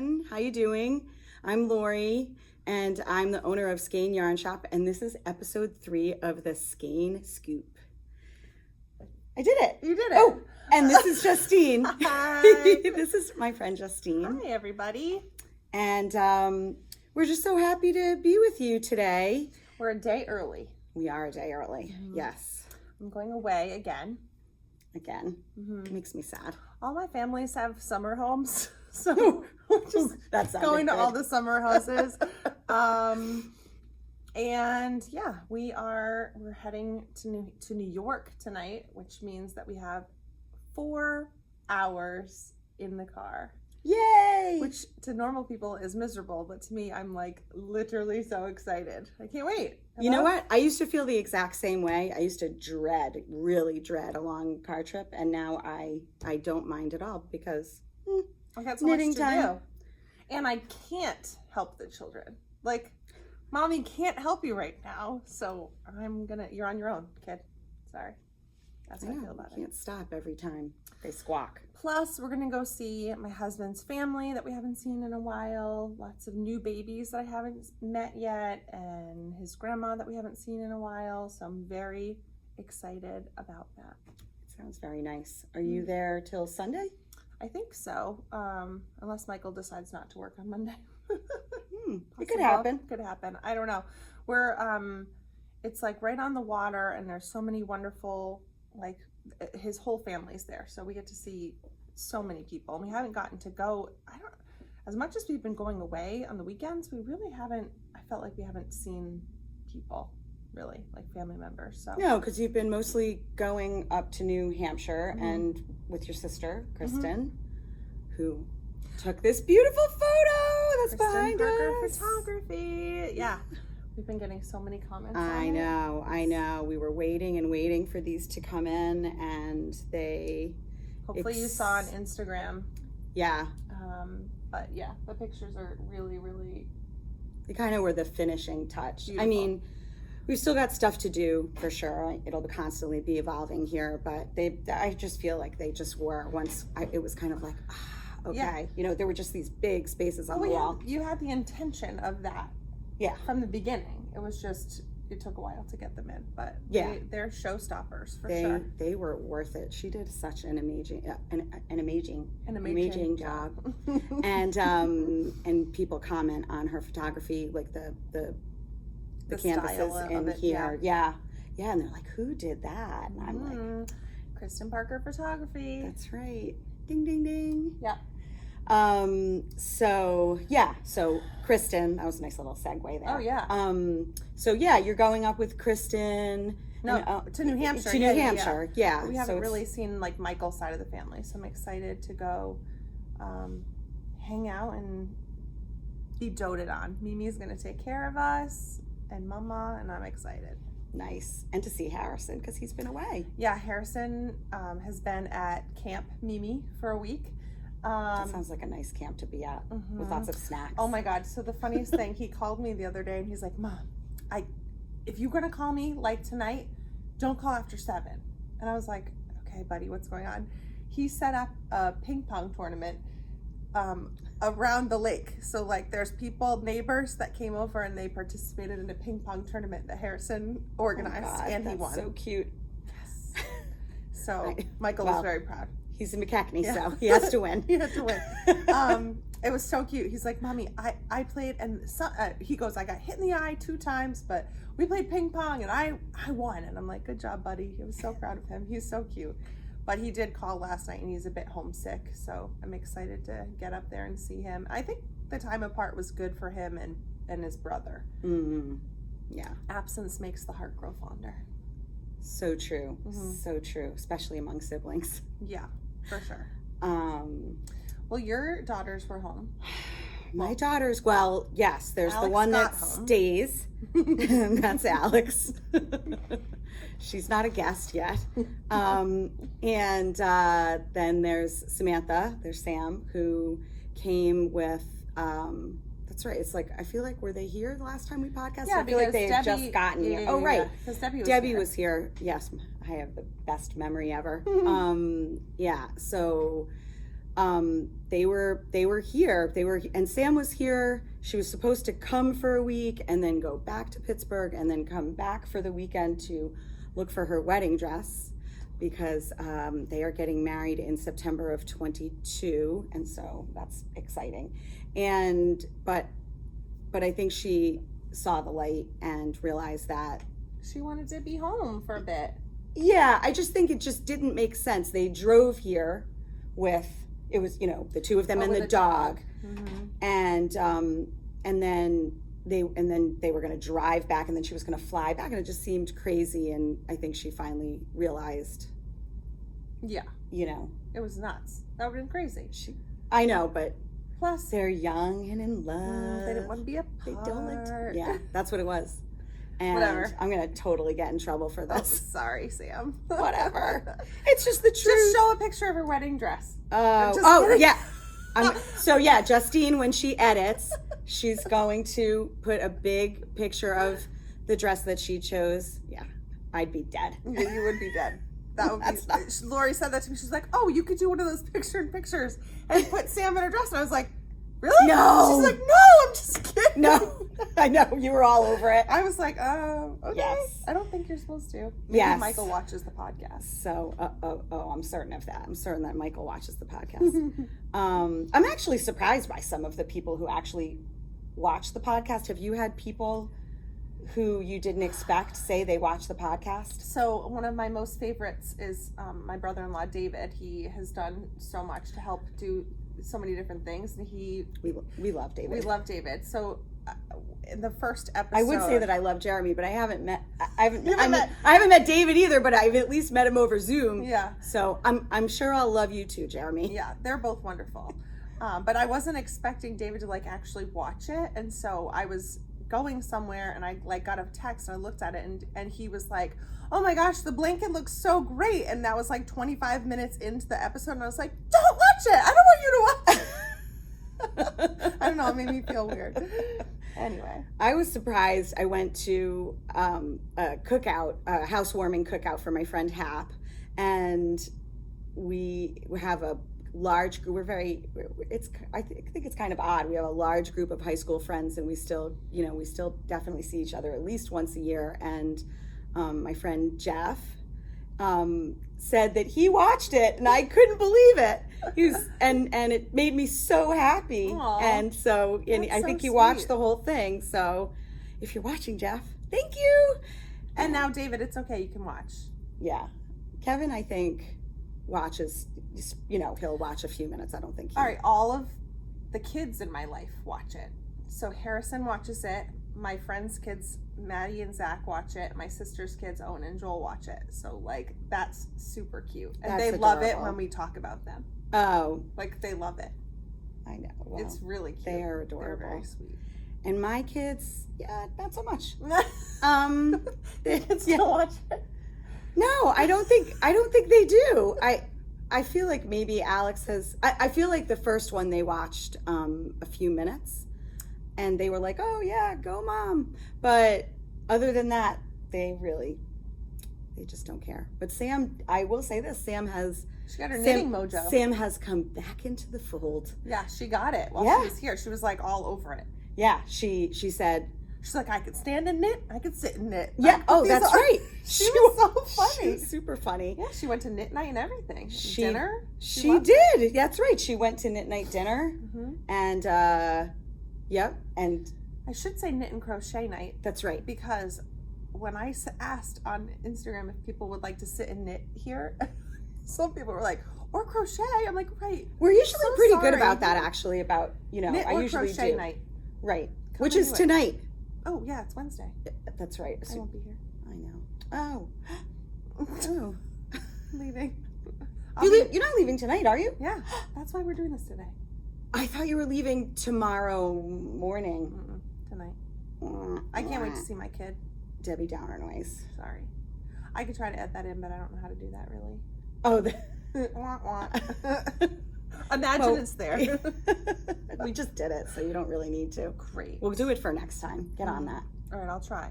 everyone. How you doing? I'm Lori, and I'm the owner of Skein Yarn Shop, and this is episode 3 of the Skein Scoop. I did it. You did it. Oh, and this is Justine. Hi. This is my friend Justine. Hi, everybody. And we're just so happy to be with you today. We're a day early. We are a day early. Mm-hmm. Yes. I'm going away again. It makes me sad. All my families have summer homes, so we're just That's going to all the summer houses. And yeah, we're heading to New York tonight, which means that we have 4 hours in the car. Yay! Which to normal people is miserable, but to me, I'm like literally so excited. I can't wait. You know what? I used to feel the exact same way. I used to really dread a long car trip, and now I don't mind at all because I got so knitting much to time. do. And I can't help the children. Like, Mommy can't help you right now, so you're on your own, kid. Sorry. That's how I feel about it. Can't stop every time they squawk. Plus, we're going to go see my husband's family that we haven't seen in a while. Lots of new babies that I haven't met yet, and his grandma that we haven't seen in a while. So I'm very excited about that. Sounds very nice. Are you there till Sunday? I think so, unless Michael decides not to work on Monday. It could happen. Could happen. I don't know. We're it's like right on the water, and there's so many wonderful, like, his whole family's there, so we get to see so many people. And we haven't gotten to go, as much as we've been going away on the weekends, we really haven't, I felt like we haven't seen people really, like family members. So No, because you've been mostly going up to New Hampshire and with your sister Kristen, who took this beautiful photo that's behind Parker us. Photography. Yeah, we've been getting so many comments on I it. know. We were waiting for these to come in, and they... Hopefully you saw on Instagram. Yeah. But yeah, the pictures are really, really... They kind of were the finishing touch. Beautiful. I mean, we've still got stuff to do for sure. It'll constantly be evolving here, but I just feel like they just were once. It was kind of like, okay. Yeah. You know, there were just these big spaces on the wall. You had the intention of that. Yeah. From the beginning. It was just, it took a while to get them in, but yeah, they're showstoppers for sure. They were worth it. She did such an amazing job. And people comment on her photography, like the canvases in here. Yeah, and they're like, who did that? And I'm like, Kristen Parker Photography. That's right. Ding ding ding. Yeah. So Kristen, that was a nice little segue there. Oh yeah. You're going up with Kristen. To New Hampshire. To New Hampshire, yeah. We haven't really seen like Michael's side of the family, so I'm excited to go hang out and be doted on. Mimi's gonna take care of us and Mama, and I'm excited. Nice. And to see Harrison, because he's been away. Yeah, Harrison has been at Camp Mimi for a week. That sounds like a nice camp to be at with lots of snacks. Oh my God. So the funniest thing, he called me the other day and he's like, Mom, if you're going to call me like tonight, don't call after 7. And I was like, okay, buddy, what's going on? He set up a ping pong tournament around the lake. So like there's neighbors that came over and they participated in a ping pong tournament that Harrison organized, and he won. So cute. Yes. So Michael was very proud. He's in McKechnie, so he has to win. He had to win. It was so cute. He's like, Mommy, I played, and he goes, I got hit in the eye 2 times, but we played ping pong and I won. And I'm like, good job, buddy. I was so proud of him. He's so cute. But he did call last night and he's a bit homesick, so I'm excited to get up there and see him. I think the time apart was good for him and his brother. Mm-hmm. Yeah. Absence makes the heart grow fonder. So true. So true, especially among siblings. Yeah, for sure. Well, your daughters were home. My daughters, well, yes, there's Alex the one that home. Stays. That's Alex. She's not a guest yet. And then there's Samantha, there's Sam, who came with, that's right. It's like, I feel like, were they here the last time we podcasted? Yeah, I feel like they had Debbie, just gotten here. Yeah, oh, right. Because Debbie was here. Yes, I have the best memory ever. Yeah, so they were here. And Sam was here. She was supposed to come for a week and then go back to Pittsburgh and then come back for the weekend to look for her wedding dress, because they are getting married in September of 22, and so that's exciting. But I think she saw the light and realized that she wanted to be home for a bit. Yeah, I just think it just didn't make sense. They drove here with, it was, the two of them and the dog. Mm-hmm. And then they were going to drive back, and then she was going to fly back, and it just seemed crazy. And I think she finally realized. Yeah. It was nuts. That would have been crazy. I know, but plus they're young and in love. They didn't want to be apart. They don't like to, yeah, that's what it was. And whatever. I'm going to totally get in trouble for this. Oh, sorry, Sam. Whatever. It's just the truth. Just show a picture of her wedding dress. Yeah. So yeah, Justine, when she edits, she's going to put a big picture of the dress that she chose. Yeah, I'd be dead. Yeah, you would be dead. That would be. Lori said that to me. She's like, "Oh, you could do one of those pictures and put Sam in her dress." And I was like, "Really?" No. She's like, "No, I'm just kidding." No, I know you were all over it. I was like, "Okay." Yes. I don't think you're supposed to. Maybe yes. Michael watches the podcast. So, I'm certain of that. I'm certain that Michael watches the podcast. I'm actually surprised by some of the people who actually watch the podcast. Have you had people who you didn't expect say they watch the podcast? So one of my most favorites is my brother-in-law, David. He has done so much to help do so many different things. And we love David. We love David. So in the first episode, I would say that I love Jeremy, but I haven't met David either, but I've at least met him over Zoom. Yeah. So I'm sure I'll love you too, Jeremy. Yeah, they're both wonderful. But I wasn't expecting David to actually watch it, and so I was going somewhere and I got a text and I looked at it and he was like, "Oh my gosh, the blanket looks so great." And that was 25 minutes into the episode, and I was like, "Don't watch it. I don't want you to watch it." I don't know, it made me feel weird. Anyway, I was surprised. I went to a cookout, a housewarming cookout for my friend Hap, and we have a large group. I think it's kind of odd. We have a large group of high school friends, and we still definitely see each other at least once a year. And my friend Jeff said that he watched it, and I couldn't believe it. And it made me so happy. Aww, and so I think he watched the whole thing. So if you're watching, Jeff, thank you. And now David, it's okay, you can watch. Yeah, Kevin, I think watches. He'll watch a few minutes. I don't think all right, all of the kids in my life watch it. So Harrison watches it, my friends' kids Maddie and Zach watch it, my sister's kids Owen and Joel watch it. So that's super cute, and that's they love it adorable. when we talk about them. Oh, They love it. I know. Well, it's really cute. They are adorable. They're very sweet. And my kids, yeah, not so much. They can still watch it. No, I don't think they do. I feel like maybe Alex has. I feel like the first one they watched a few minutes, and they were like, "Oh yeah, go mom." But other than that, they just don't care. But Sam, I will say this: she got her knitting mojo. Sam has come back into the fold. Yeah, she got it while she was here. She was all over it. Yeah, she said. She's like, "I could stand and knit. I could sit and knit." Yeah. Oh, that's right. She was so funny. She was super funny. Yeah, she went to knit night and everything. Dinner. She did. That's right. She went to knit night dinner. Mm-hmm. And yep. And I should say knit and crochet night. That's right. Because when I asked on Instagram if people would like to sit and knit here, some people were like, "Or crochet." I'm like, "Right." We're usually pretty good about that, actually. About knit I or usually crochet do. Night. Right. Which is tonight. Oh yeah, it's Wednesday. That's right. I won't be here. I know. Oh. Leaving. You're not leaving tonight, are you? Yeah. That's why we're doing this today. I thought you were leaving tomorrow morning. Tonight. I can't wait to see my kid. Debbie Downer noise. Sorry. I could try to add that in, but I don't know how to do that really. Oh. Wah, wah. Imagine it's there. We just did it, so you don't really need to. Great. We'll do it for next time. Get on that. All right, I'll try.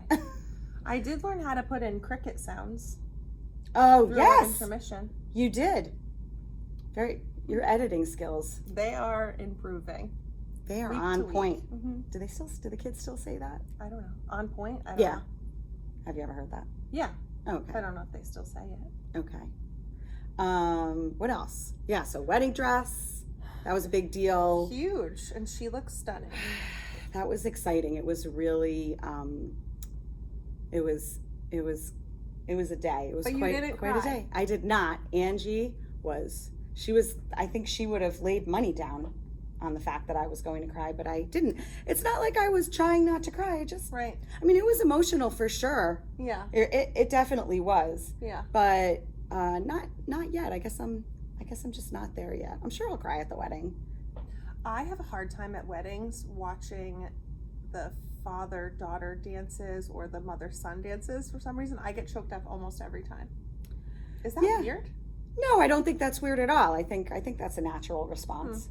I did learn how to put in cricket sounds. Oh, through yes. Intermission. You did. Very, Your editing skills. They are improving. They are week on to week. point. Mm-hmm. Do the kids still say that? I don't know. On point? I don't Yeah. know. Have you ever heard that? Yeah. Okay. I don't know if they still say it. Okay. What else? Yeah, so wedding dress. That was a big deal. Huge. And she looks stunning. That was exciting. It was really it was a day. It was But you didn't quite a cry. day. I did not. Angie was I think she would have laid money down on the fact that I was going to cry, but I didn't. It's not like I was trying not to cry. Right. I mean, it was emotional for sure. Yeah. It definitely was. Yeah. But not yet. I guess I'm just not there yet. I'm sure I'll cry at the wedding. I have a hard time at weddings watching the father-daughter dances or the mother-son dances. For some reason, I get choked up almost every time. Is that weird? No, I don't think that's weird at all. I think that's a natural response.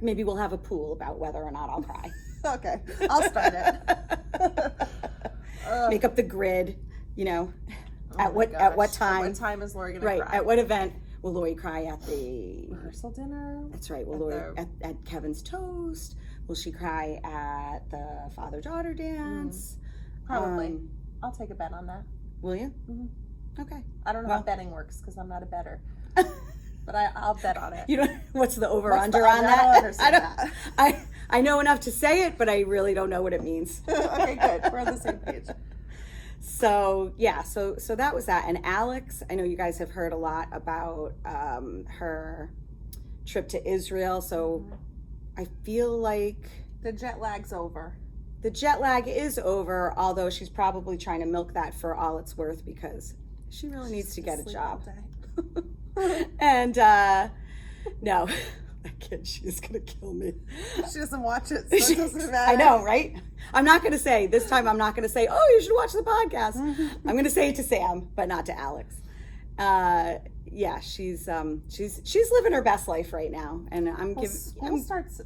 Maybe we'll have a pool about whether or not I'll cry. Okay, I'll start it. Make up the grid, at Oh what my gosh. time? At what time is Lori gonna Right. cry? At what event will Lori cry at the rehearsal dinner? That's right. Will Lori at Kevin's toast? Will she cry at the father-daughter dance? Probably. I'll take a bet on that. Will you? Mm-hmm. Okay. I don't know how betting works because I'm not a bettor. But I'll bet on it. You don't. What's the over/under What's on the- that? I don't understand that. I know enough to say it, but I really don't know what it means. Okay, good. We're on the same page. So yeah, so that was that. And Alex, I know you guys have heard a lot about her trip to Israel. So I feel like the jet lag's over. The jet lag is over, although she's probably trying to milk that for all it's worth because she really needs to get a job. And no, that kid, she's gonna kill me. She doesn't watch it, so it doesn't matter. I know, right? I'm not gonna say this time. I'm not gonna say, "Oh, you should watch the podcast." I'm gonna say it to Sam, but not to Alex. Yeah, she's living her best life right now, and School starts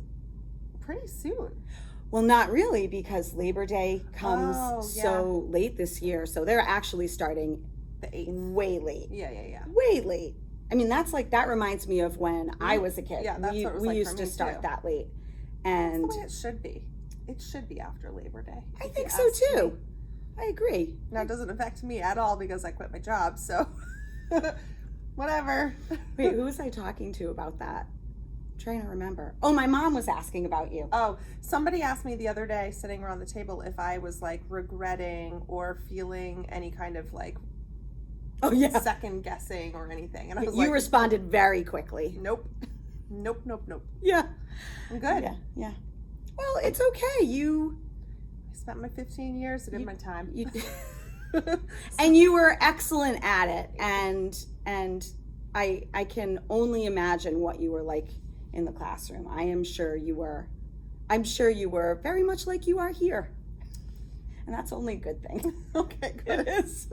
pretty soon. Well, not really, because Labor Day comes so late this year. So they're actually starting the 8th. Way late. Yeah. Way late. I mean, that reminds me of when I was a kid. Yeah, that's what it was we like used for to me start too. that late. And That's the way it should be. It should be after Labor Day. I think so too. I agree. Now, it doesn't affect me at all because I quit my job, so whatever. Wait, who was I talking to about that? I'm trying to remember. Oh, my mom was asking about you. Oh, somebody asked me the other day sitting around the table if I was like regretting or feeling any kind of like second guessing or anything. And I was you responded very quickly. Nope. Yeah. I'm good. Yeah. Well, it's okay. I spent my 15 years. I did my time. And you were excellent at it. And I can only imagine what you were like in the classroom. I'm sure you were very much like you are here. And that's only a good thing. Okay, good. It is.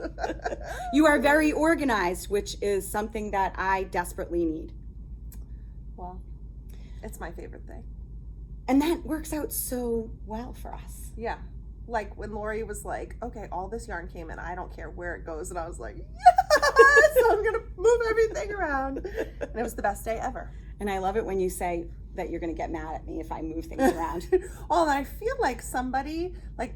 You are very organized, which is something that I desperately need. Well, it's my favorite thing. And that works out so well for us. Yeah. Like when Lori was like, okay, all this yarn came in, I don't care where it goes. And I was like, yes, I'm going to move everything around. And it was the best day ever. And I love it when you say that you're going to get mad at me if I move things around. Well, and I feel like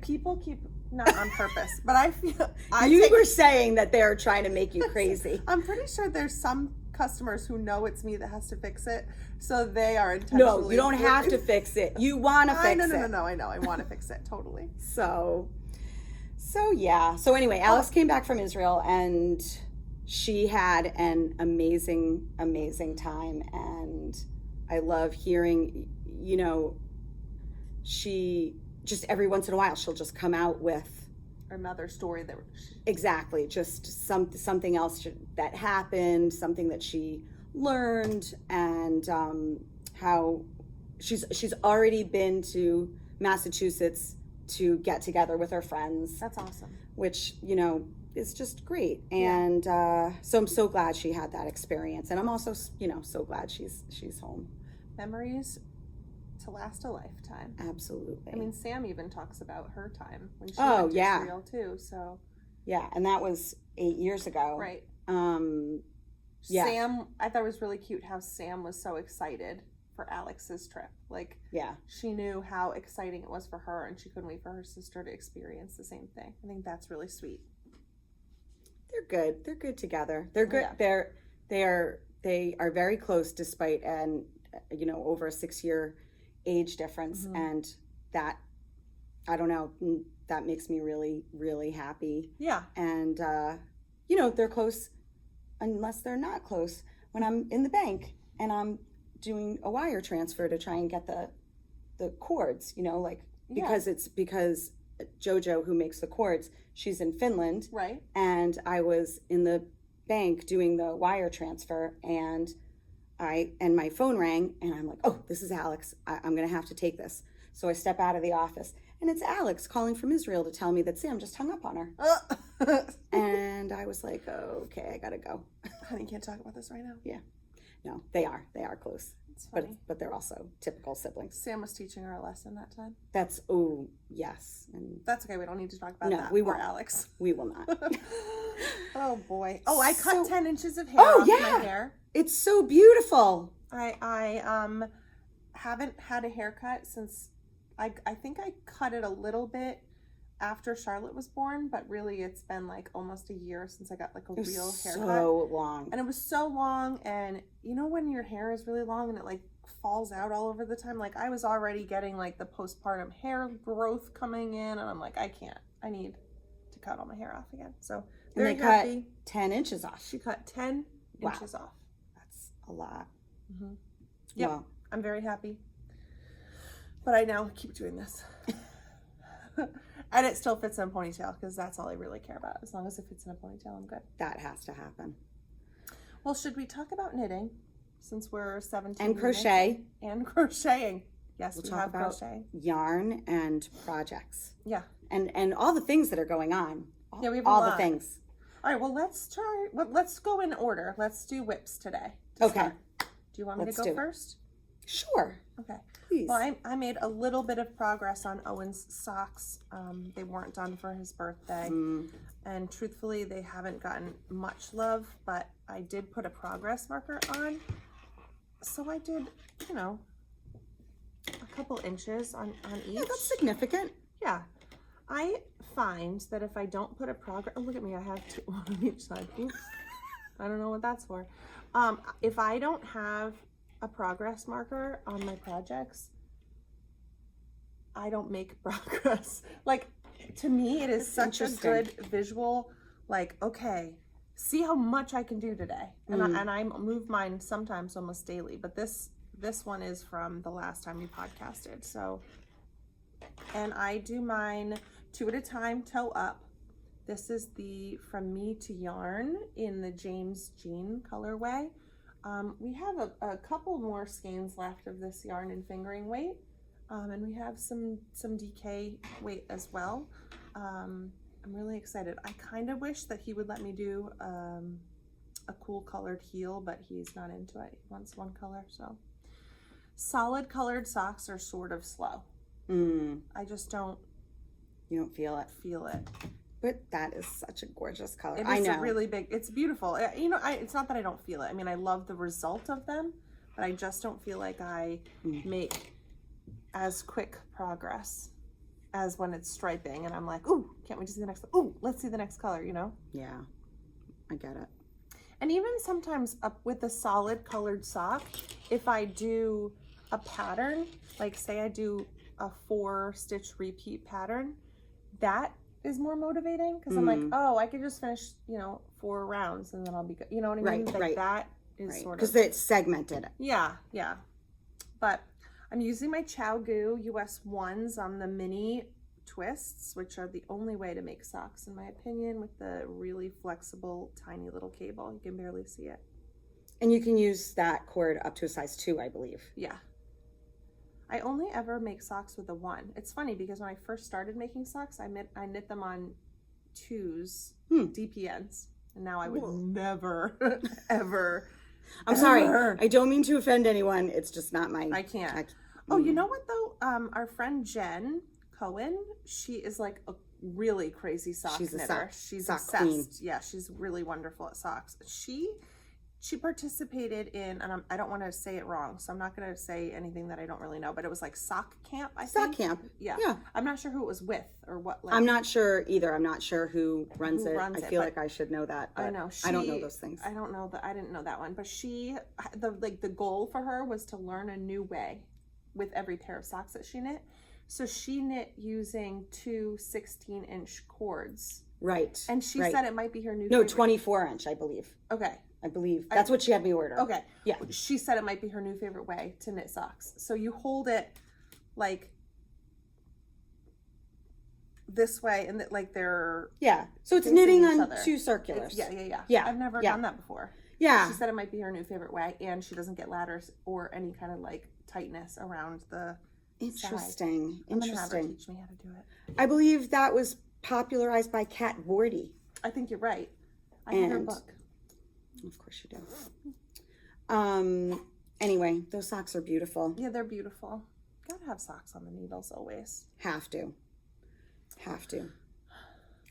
people keep, not on purpose, but I feel... You were saying that they're trying to make you crazy. I'm pretty sure there's some customers who know it's me that has to fix it, so they are intentionally... No, you don't have to fix it. You want to fix it. No, I know. I want to fix it, totally. So yeah. So anyway, Alex came back from Israel, and she had an amazing, amazing time, and I love hearing, she just every once in a while, she'll just come out with another story that... Exactly. Just something else that happened, something that she learned, and how she's already been to Massachusetts to get together with her friends. That's awesome. Which, is just great. And so I'm so glad she had that experience. And I'm also, so glad she's home. Memories to last a lifetime. Absolutely. I mean, Sam even talks about her time when she went to Israel too. So yeah, and that was 8 years ago. Right. Yeah. Sam, I thought it was really cute how Sam was so excited for Alex's trip. Like, Yeah. she knew how exciting it was for her, and she couldn't wait for her sister to experience the same thing. I think that's really sweet. They're good. They're good together. They're good. Yeah. They are very close despite over a 6-year age difference, and that, I don't know, that makes me really, really happy. Yeah. And they're close unless they're not close when I'm in the bank and I'm doing a wire transfer to try and get the cords, because Jojo, who makes the cords, she's in Finland. Right. And I was in the bank doing the wire transfer, and my phone rang, and I'm like, oh, this is Alex. I'm going to have to take this. So I step out of the office, and it's Alex calling from Israel to tell me that Sam just hung up on her. And I was like, okay, I got to go. Honey, can't talk about this right now. Yeah. No, they are close. It's funny. But they're also typical siblings. Sam was teaching her a lesson that time. Yes. And that's okay. We don't need to talk about that. We Poor won't. Alex. We will not. Oh boy. Oh, I cut 10 inches of hair off my hair. It's so beautiful. I haven't had a haircut since I think I cut it a little bit after Charlotte was born, but really it's been like almost a year since I got like a real haircut. So long. And it was so long, and you know when your hair is really long and it like falls out all over the time? Like I was already getting like the postpartum hair growth coming in, and I'm like, I can't. I need to cut all my hair off again. So very and they happy. cut 10 inches off. She cut 10 inches off. That's a lot. Mm-hmm. Yeah, wow. I'm very happy. But I now keep doing this. And it still fits in a ponytail, because that's all I really care about. As long as it fits in a ponytail, I'm good. That has to happen. Well, should we talk about knitting, since we're 17? And crochet. And crocheting. Yes, we'll we talk have about crochet. Yarn and projects. Yeah. And all the things that are going on. Yeah, we have all a lot. the things. All right, well, let's go in order. Let's do whips today. Okay. Do you want me to go first? Sure. Okay. Please. Well, I made a little bit of progress on Owen's socks. They weren't done for his birthday. And truthfully, they haven't gotten much love, but I did put a progress marker on. So I did, a couple inches on each. Yeah, that's significant. Yeah. I find that if I don't put a progress, oh, look at me, I have one on each side. Oops. I don't know what that's for. If I don't have a progress marker on my projects, I don't make progress. Like, to me, it is such a good visual, like, okay, see how much I can do today. And I move mine sometimes almost daily, but this one is from the last time we podcasted. So, and I do mine 2 at a time, toe up. This is the From Me to Yarn in the James Jean colorway. We have a couple more skeins left of this yarn in fingering weight, and we have some DK weight as well. I'm really excited. I kind of wish that he would let me do a cool colored heel, but he's not into it. He wants one color. So solid colored socks are sort of slow. I just don't. You don't feel it. But that is such a gorgeous color. It is a really big, it's beautiful. It's not that I don't feel it. I mean, I love the result of them, but I just don't feel like I make as quick progress as when it's striping. And I'm like, ooh, can't wait to see the next, ooh, let's see the next color, Yeah, I get it. And even sometimes with a solid colored sock, if I do a pattern, like say I do a 4-stitch repeat pattern, that is more motivating, because I'm like, oh, I could just finish 4 rounds and then I'll be good. You know what I mean? Like that is sort of, because it's segmented. Yeah. But I'm using my ChowGoo US 1s on the mini twists, which are the only way to make socks in my opinion, with the really flexible tiny little cable. You can barely see it. And you can use that cord up to a size 2, I believe. Yeah. I only ever make socks with a 1. It's funny because when I first started making socks, I knit them on 2s, DPNs, and now I would never, ever. I'm sorry. I don't mean to offend anyone. It's just not my. I can't. Oh, you know what though? Our friend Jen Cohen, she is like a really crazy sock knitter. She's sock obsessed. queen. Yeah, she's really wonderful at socks. She she participated in, and I don't want to say it wrong, so I'm not going to say anything that I don't really know, but it was like sock camp, I think. Sock camp. Yeah. Yeah. I'm not sure who it was with or what. Like, I'm not sure either. I'm not sure who runs it. I feel but like I should know that. But I know. I don't know those things. I don't know that. I didn't know that one. But the goal for her was to learn a new way with every pair of socks that she knit. So she knit using two 16-inch cords. Right. And she said it might be her new No, favorite. 24-inch, I believe. Okay. I believe. That's what she had me order. Okay. Yeah. She said it might be her new favorite way to knit socks. So you hold it like this way, and like they're so it's knitting on two circulars. Yeah. I've never done that before. Yeah. She said it might be her new favorite way, and she doesn't get ladders or any kind of like tightness around the Interesting. side. I'm gonna have her teach me how to do it. I believe that was popularized by Kat Bordy. I think you're right. I have her book. Of course you do. Anyway, those socks are beautiful. Yeah, they're beautiful. Gotta have socks on the needles always. Have to.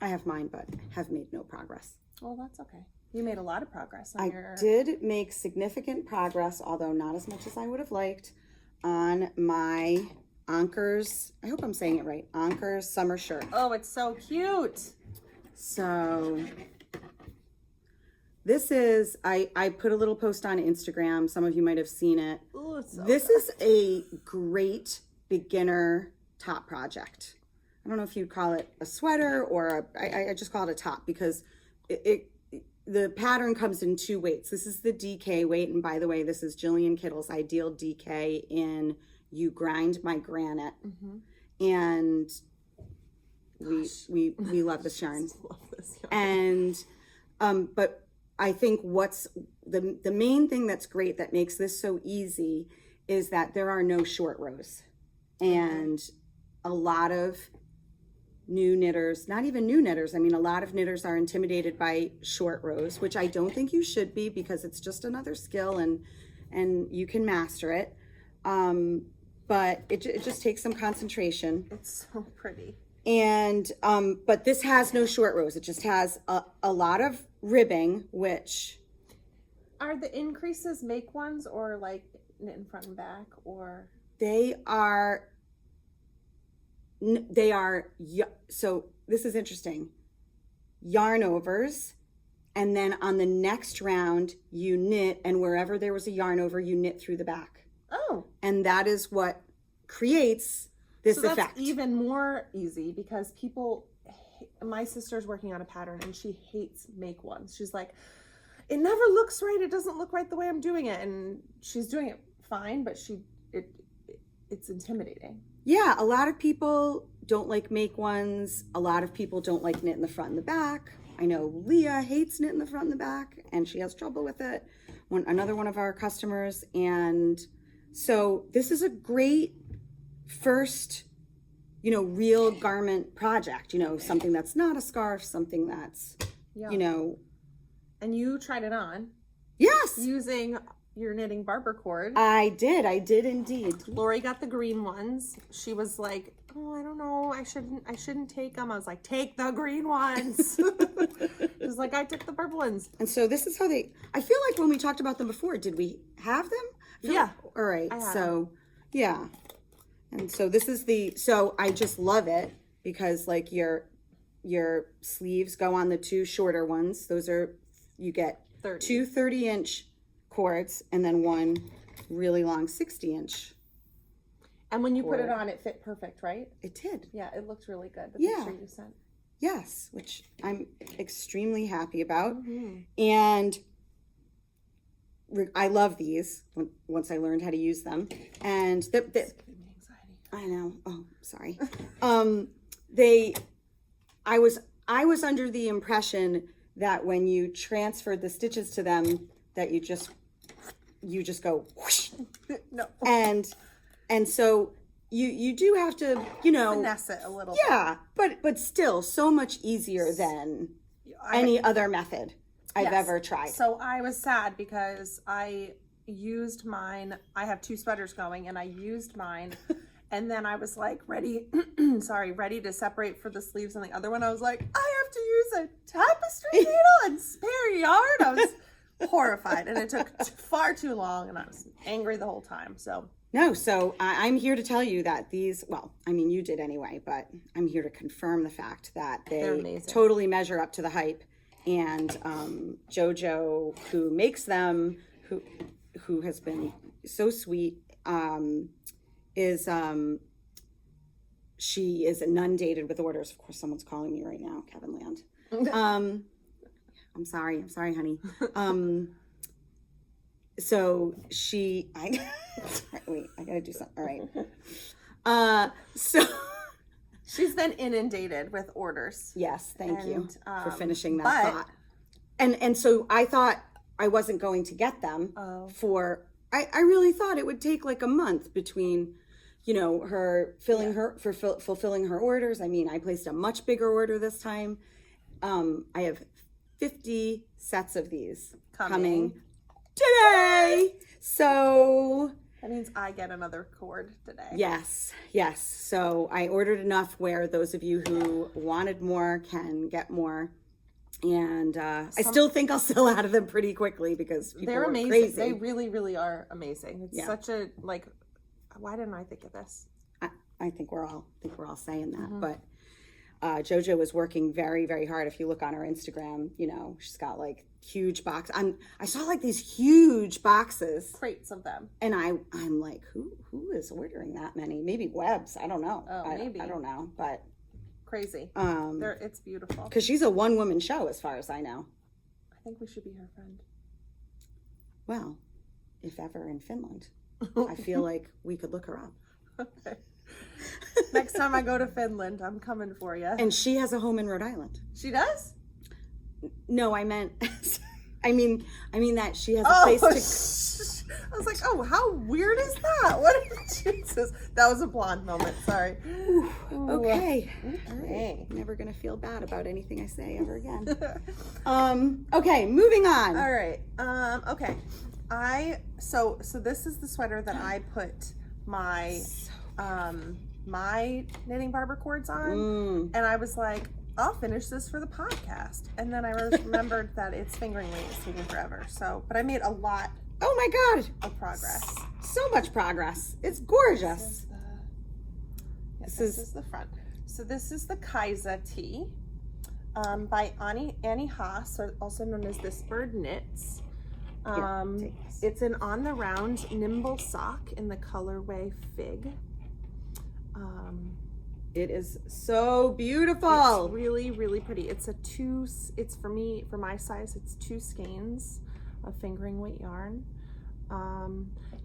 I have mine, but have made no progress. Well, that's okay. You made a lot of progress on your... I did make significant progress, although not as much as I would have liked, on my Anker's, I hope I'm saying it right, Anker's summer shirt. Oh, it's so cute. So this is, I put a little post on Instagram. Some of you might have seen it. Ooh, it's so this is a great beginner top project. I don't know if you'd call it a sweater or I just call it a top because the pattern comes in two weights. This is the DK weight. And by the way, this is Jilly and Kiddles Ideal DK in You Grind My Granite. Mm-hmm. And we love this yarn. Love this yarn. And but I think what's the main thing that's great that makes this so easy is that there are no short rows. And a lot of new knitters, not even new knitters, I mean, a lot of knitters are intimidated by short rows, which I don't think you should be because it's just another skill and you can master it. But it just takes some concentration. It's so pretty. And, but this has no short rows. It just has a lot of ribbing, which... Are the increases make ones or like knit in front and back or? They are, so this is interesting. Yarn overs, and then on the next round, you knit, and wherever there was a yarn over, you knit through the back. Oh. And that is what creates this effect. That's even more easy because my sister's working on a pattern and she hates make ones. She's like, it never looks right. It doesn't look right the way I'm doing it. And she's doing it fine, but it's intimidating. Yeah, a lot of people don't like make ones. A lot of people don't like knit in the front and the back. I know Leah hates knit in the front and the back, and she has trouble with it. Another one of our customers. And so this is a great first, real garment project, something that's not a scarf, something that's, And you tried it on. Yes. Using your knitting Barber cord. I did indeed. Lori got the green ones. She was like, oh, I don't know. I shouldn't take them. I was like, take the green ones. She was like, I took the purple ones. And so this is how I feel like when we talked about them before, did we have them? Yeah. All right. So, yeah. And so this is so I just love it because like your sleeves go on the two shorter ones. Those are, you get 2 30-inch cords and then one really long 60-inch. And when you put it on, it fit perfect, right? It did. Yeah, it looked really good. The picture you sent. Yes, which I'm extremely happy about. Mm-hmm. And I love these once I learned how to use them. And I know. Oh, sorry. I was under the impression that when you transferred the stitches to them, that you just go whoosh. No. And so you do have to, finesse it a little. Yeah, but still so much easier than any other method I've ever tried. So I was sad because I used mine. I have 2 sweaters going and I used mine. And then I was like ready to separate for the sleeves and the other one. I was like, I have to use a tapestry needle and spare yarn. I was horrified, and it took far too long, and I was angry the whole time. So No, so I'm here to tell you that these, well, I mean, you did anyway, but I'm here to confirm the fact that They're they amazing. totally measure up to the hype. And JoJo, who makes them, who has been so sweet, she is inundated with orders. Of course, someone's calling me right now, Kevin Land. I'm sorry, honey. So wait, I gotta do something. All right. So she's been inundated with orders. yes, thank you for finishing that but- thought. And so I thought I wasn't going to get them for. I really thought it would take like a month between, her fulfilling her orders. I mean, I placed a much bigger order this time. I have 50 sets of these coming today. So that means I get another cord today. yes. So I ordered enough where those of you who wanted more can get more. And I still think I'll sell out of them pretty quickly because people they're are amazing. crazy. They really, really are amazing. It's such a why didn't I think of this? I think we're all saying that. But JoJo is working very, very hard. If you look on her Instagram, she's got like huge box. I saw like these huge boxes, Crates of them. and I'm like, who is ordering that many? Maybe Webs. I don't know. Maybe. I don't know, but Crazy. It's beautiful. because she's a one-woman show, as far as I know. I think we should be her friend. Well, if ever in Finland, I feel like we could look her up. Okay. Next time I go to Finland, I'm coming for you. And she has a home in Rhode Island. She does? No, I meant, I mean that she has a place to. I was like, oh, how weird is that? What? Jesus, that was a blonde moment. Sorry. Okay. Okay. Never gonna feel bad about anything I say ever again. Okay, moving on. All right. Okay. So this is the sweater that I put my my knitting Barber Cords on, and I was like, I'll finish this for the podcast, and then I remembered that its fingering weight is taking forever. So, but I made a lot. Oh my God! Of progress. So much progress. It's gorgeous. This is the front. So this is the Kaisa Tee by Annie Haas, also known as This Bird Knits. It's an on the round Nimble sock in the colorway Fig. It is so beautiful. It's really, really pretty. It's for my size, it's 2 skeins of fingering weight yarn.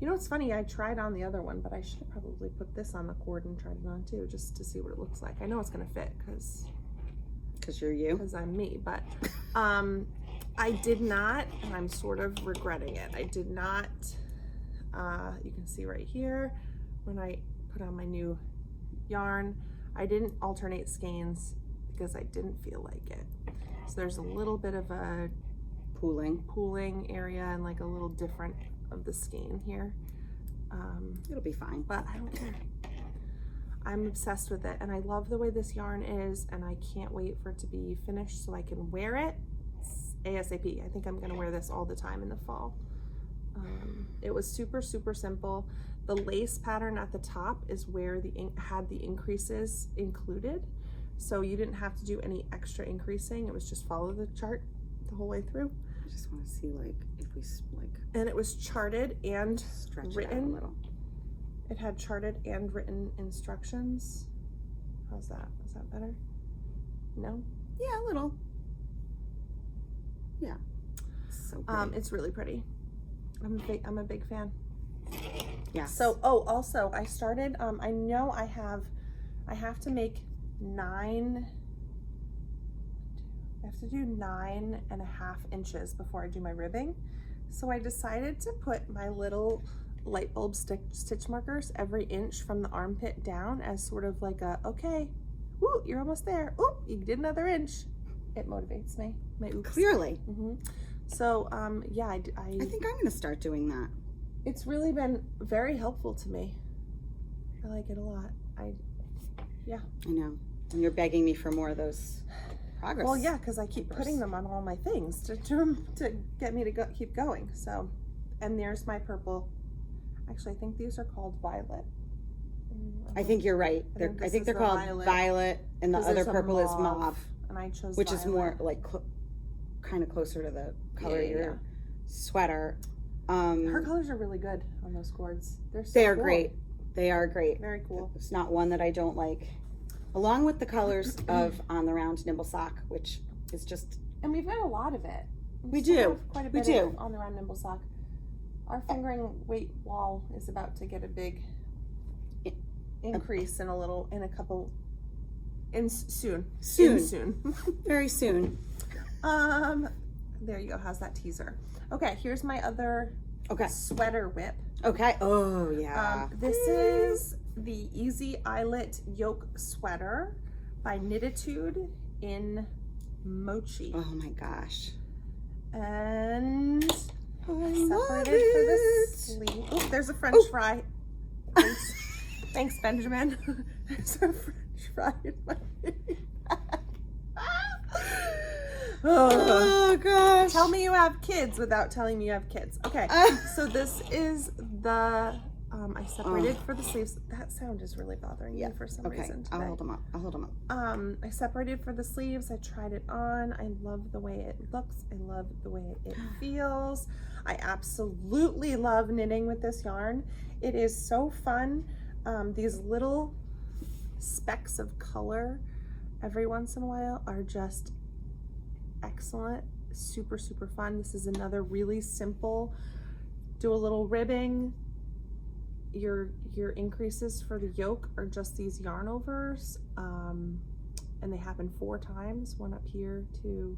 It's funny, I tried on the other one, but I should have probably put this on the cord and tried it on too, just to see what it looks like. I know it's gonna fit because you're you. Because I'm me, but I did not, and I'm sort of regretting it. I did not, you can see right here, when I put on my new yarn, I didn't alternate skeins because I didn't feel like it. So there's a little bit of a pooling area and like a little different of the skein here. It'll be fine. But I don't care. I'm obsessed with it, and I love the way this yarn is, and I can't wait for it to be finished so I can wear it ASAP. I think I'm gonna wear this all the time in the fall. It was super, super simple. The lace pattern at the top is where had the increases included. So you didn't have to do any extra increasing. It was just follow the chart the whole way through. I just want to see if we And it was charted and stretch written. it out a little. It had charted and written instructions. How's that? Is that better? No? Yeah, a little. Yeah. So great. It's really pretty. I'm a big fan. Yes. So, also I started, I know I have to make 9, I have to do 9.5 inches before I do my ribbing. So I decided to put my little light bulb stitch markers every inch from the armpit down as sort of like okay, woo, you're almost there. Oop, you did another inch. It motivates me. My oops. Clearly. So, yeah, I think I'm going to start doing that. It's really been very helpful to me. I like it a lot. I know. And you're begging me for more of those progress. Well, yeah, because I keep putting them on all my things to get me to keep going. So, and there's my purple. Actually, I think these are called Violet. I think you're right. I think they're called Violet, and the other purple is Mauve. And I chose which Violet. is more like kind of closer to the color of your sweater. Her colors are really good on those cords. They are great. They are great. Very cool. It's not one that I don't like. Along with the colors of On the Round Nimble Sock, which is just... And we've got a lot of it. We do. Quite a bit of On the Round Nimble Sock. Our fingering weight wall is about to get a big increase soon. Very soon. There you go. How's that teaser? Okay, here's my other sweater whip. Okay. Oh, yeah. This is the Easy Eyelet Yoke sweater by Knititude in Mochi. Oh my gosh. And I separated for the sleeve. Oh, there's a French fry. Thanks, Benjamin. There's a French fry in my bag. Oh gosh. Tell me you have kids without telling me you have kids. Okay, so this is the, I separated for the sleeves. That sound is really bothering me for some reason today. I'll hold them up. I separated for the sleeves. I tried it on. I love the way it looks. I love the way it feels. I absolutely love knitting with this yarn. It is so fun. These little specks of color every once in a while are just excellent. Super fun. This is another really simple, do a little ribbing. Your increases for the yoke are just these yarn overs, and they happen 4 times, 1 up here, 2,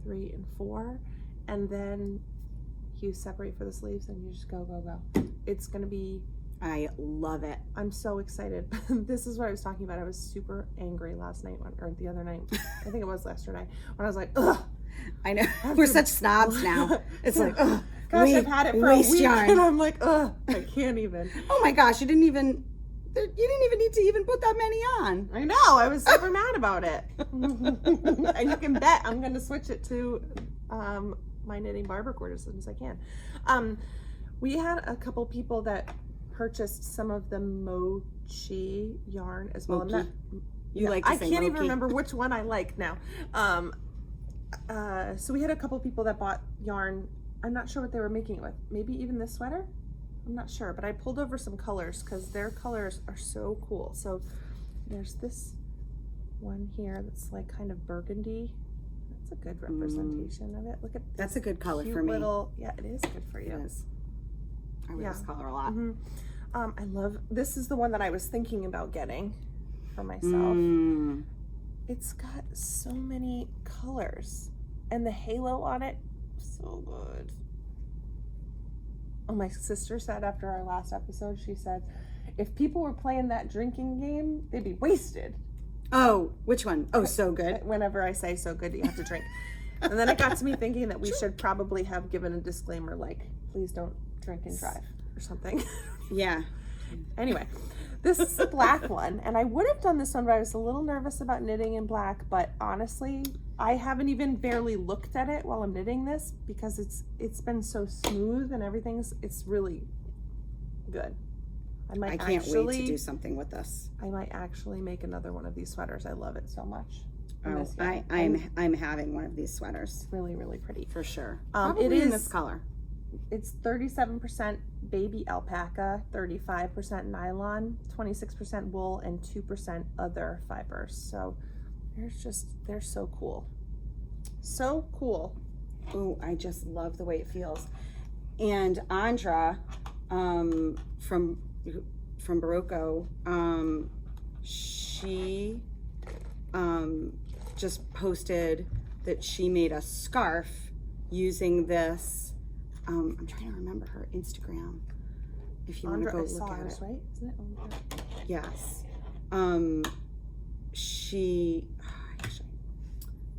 3, and 4, and then you separate for the sleeves and you just go. It's gonna be, I love it. I'm so excited. This is what I was talking about. I was super angry last night, or the other night. I think it was yesterday, when I was like, ugh. I know. We're such snobs now. It's like, ugh. Gosh, I've had it for a week, yarn. And I'm like, ugh, I can't even. Oh my gosh, you didn't even need to even put that many on. I know. I was super mad about it. And you can bet I'm going to switch it to my knitting barber cord as soon as I can. We had a couple people that purchased some of the Mochi yarn as well. I can't even remember which one I like now. So we had a couple people that bought yarn. I'm not sure what they were making it with. Maybe even this sweater? I'm not sure, but I pulled over some colors because their colors are so cool. So there's this one here that's like kind of burgundy. That's a good representation of it. Look at this. That's a good color for me. Yeah, it is good for you. It is. I wear this color a lot. I love, this is the one that I was thinking about getting for myself. It's got so many colors, and the halo on it, so good. Oh, my sister said after our last episode, she said, if people were playing that drinking game, they'd be wasted. Oh, which one? Oh, so good. Whenever I say so good, you have to drink. And then it got to me thinking that we should probably have given a disclaimer like, please don't drink and drive or something. Yeah. Anyway, this is the black one, and I would have done this one, but I was a little nervous about knitting in black, but honestly, I haven't even barely looked at it while I'm knitting this because it's been so smooth and it's really good. I can't wait to do something with this. I might actually make another one of these sweaters. I love it so much. Oh, I'm having one of these sweaters. Really, really pretty. For sure. It is in this color. It's 37% baby alpaca, 35% nylon, 26% wool, and 2% other fibers. So they're so cool. So cool. Oh, I just love the way it feels. And Andra from Barocco, she just posted that she made a scarf using this. I'm trying to remember her Instagram. If you want to go look at it, right? Isn't it Andra? Yes.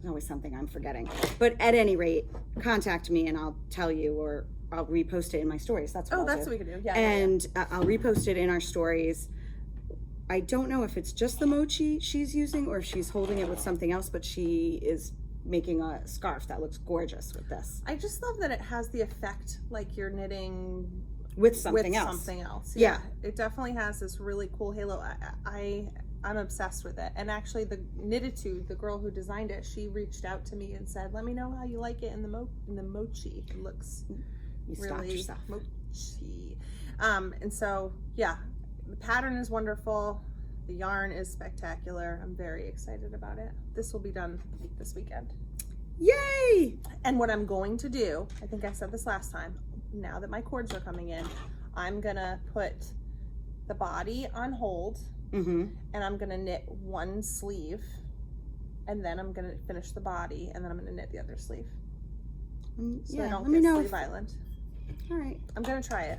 There's always something I'm forgetting. But at any rate, contact me and I'll tell you, or I'll repost it in my stories. That's what I'll do. What we can do. Yeah. And I'll repost it in our stories. I don't know if it's just the mochi she's using or if she's holding it with something else, but she is making a scarf that looks gorgeous with this. I just love that it has the effect like you're knitting with something else. Yeah. It definitely has this really cool halo. I'm obsessed with it. And actually the Knititude, the girl who designed it, she reached out to me and said, let me know how you like it in the mochi. It looks really mochi. And so, yeah, the pattern is wonderful. The yarn is spectacular. I'm very excited about it. This will be done this weekend. Yay! And what I'm going to do, I think I said this last time, now that my cords are coming in, I'm gonna put the body on hold, and I'm gonna knit one sleeve, and then I'm gonna finish the body, and then I'm gonna knit the other sleeve. So I don't get sleeve island. All right. I'm gonna try it.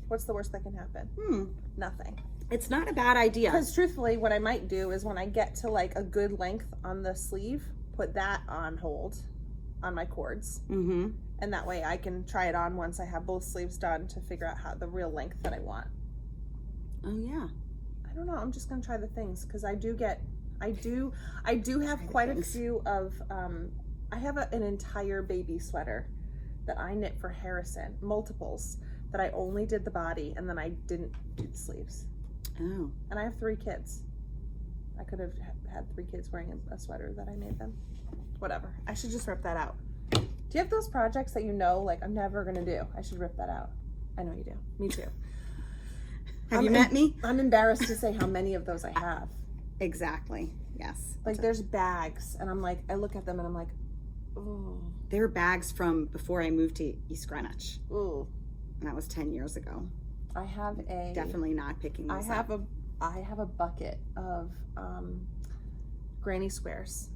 What's the worst that can happen? Nothing. It's not a bad idea. Because truthfully, what I might do is when I get to like a good length on the sleeve, put that on hold on my cords. And that way I can try it on once I have both sleeves done to figure out how the real length that I want. Oh yeah. I don't know. I'm just gonna try the things because I do have quite a few of. I have an entire baby sweater that I knit for Harrison, multiples that I only did the body and then I didn't do the sleeves. Oh. And I have 3 kids. I could have had 3 kids wearing a sweater that I made them. Whatever. I should just rip that out. Do you have those projects that you know, like, I'm never going to do? I should rip that out. I know you do. Me too. Have you met me? I'm embarrassed to say how many of those I have. Exactly. Yes. Like, there's bags, and I'm like, I look at them and I'm like, oh. They were bags from before I moved to East Greenwich. Ooh. And that was 10 years ago. I have definitely not picking those up. I have a bucket of granny squares.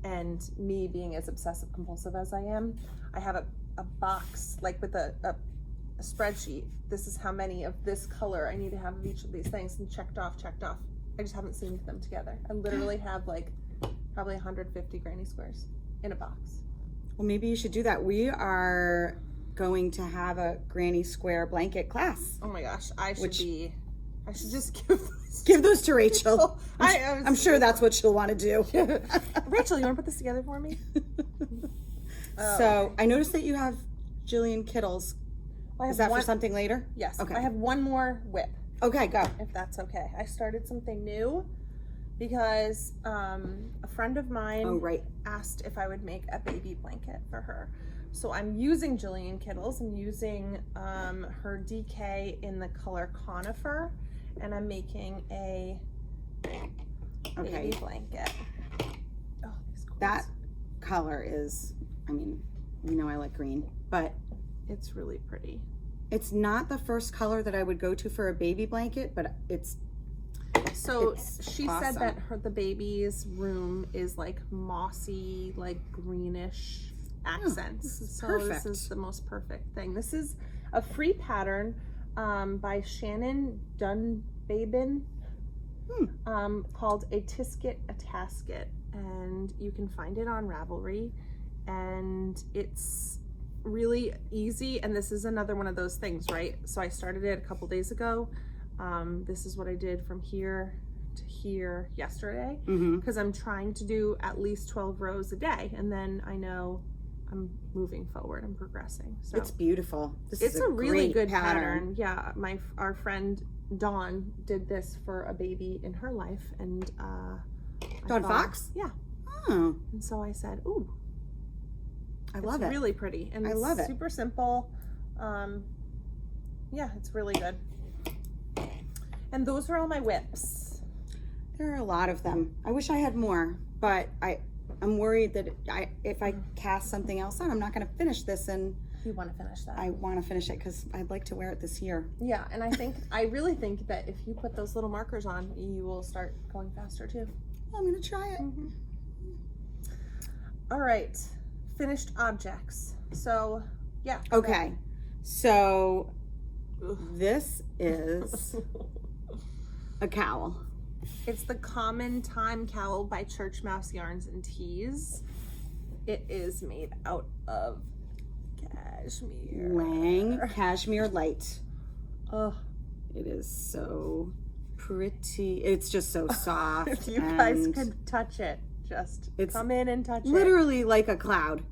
And me being as obsessive compulsive as I am, I have a box like with a spreadsheet. This is how many of this color I need to have of each of these things, and checked off. I just haven't seen them together. I literally have like probably 150 granny squares in a box. Well, maybe you should do that. We are going to have a granny square blanket class. Oh my gosh, I should just give those to Rachel. I'm sure that's what she'll want to do. Rachel, you want to put this together for me? So I noticed that you have Jilly and Kiddles. Well, is that for something later? Yes. Okay. I have one more whip. Okay, go. If that's okay. I started something new because a friend of mine asked if I would make a baby blanket for her. So I'm using Jilly and Kiddles. I'm using her DK in the color Conifer, and I'm making a baby blanket. Oh, these cords. That color is, I mean, you know I like green, but it's really pretty. It's not the first color that I would go to for a baby blanket, but it's she awesome. said that the baby's room is like mossy, like greenish accents. Perfect. This is the most perfect thing. This is a free pattern by Shannon Dunbabin called A Tisket, a Tasket, and you can find it on Ravelry, and it's really easy. And this is another one of those things, right? So I started it a couple days ago. This is what I did from here to here yesterday, because I'm trying to do at least 12 rows a day, and then I know I'm moving forward, I'm progressing. So it's beautiful. It's a really good pattern. Yeah, our friend Dawn did this for a baby in her life, and Dawn Fox? Yeah. Oh. And so I said, ooh, I love it. It's really pretty, and I love it. Super simple. Yeah, it's really good. And those are all my whips. There are a lot of them. I wish I had more, but I'm worried that if I cast something else on, I'm not going to finish this. And you want to finish that? I want to finish it because I'd like to wear it this year. Yeah, and I really think that if you put those little markers on, you will start going faster too. I'm going to try it. All right, finished objects. So yeah. Okay, so this is a cowl. It's the Common Time Cowl by Churchmouse Yarns and Tees. It is made out of cashmere. Lang Cashmere Light. Oh, it is so pretty. It's just so soft. If you guys could touch it, just come in and touch it. Literally like a cloud.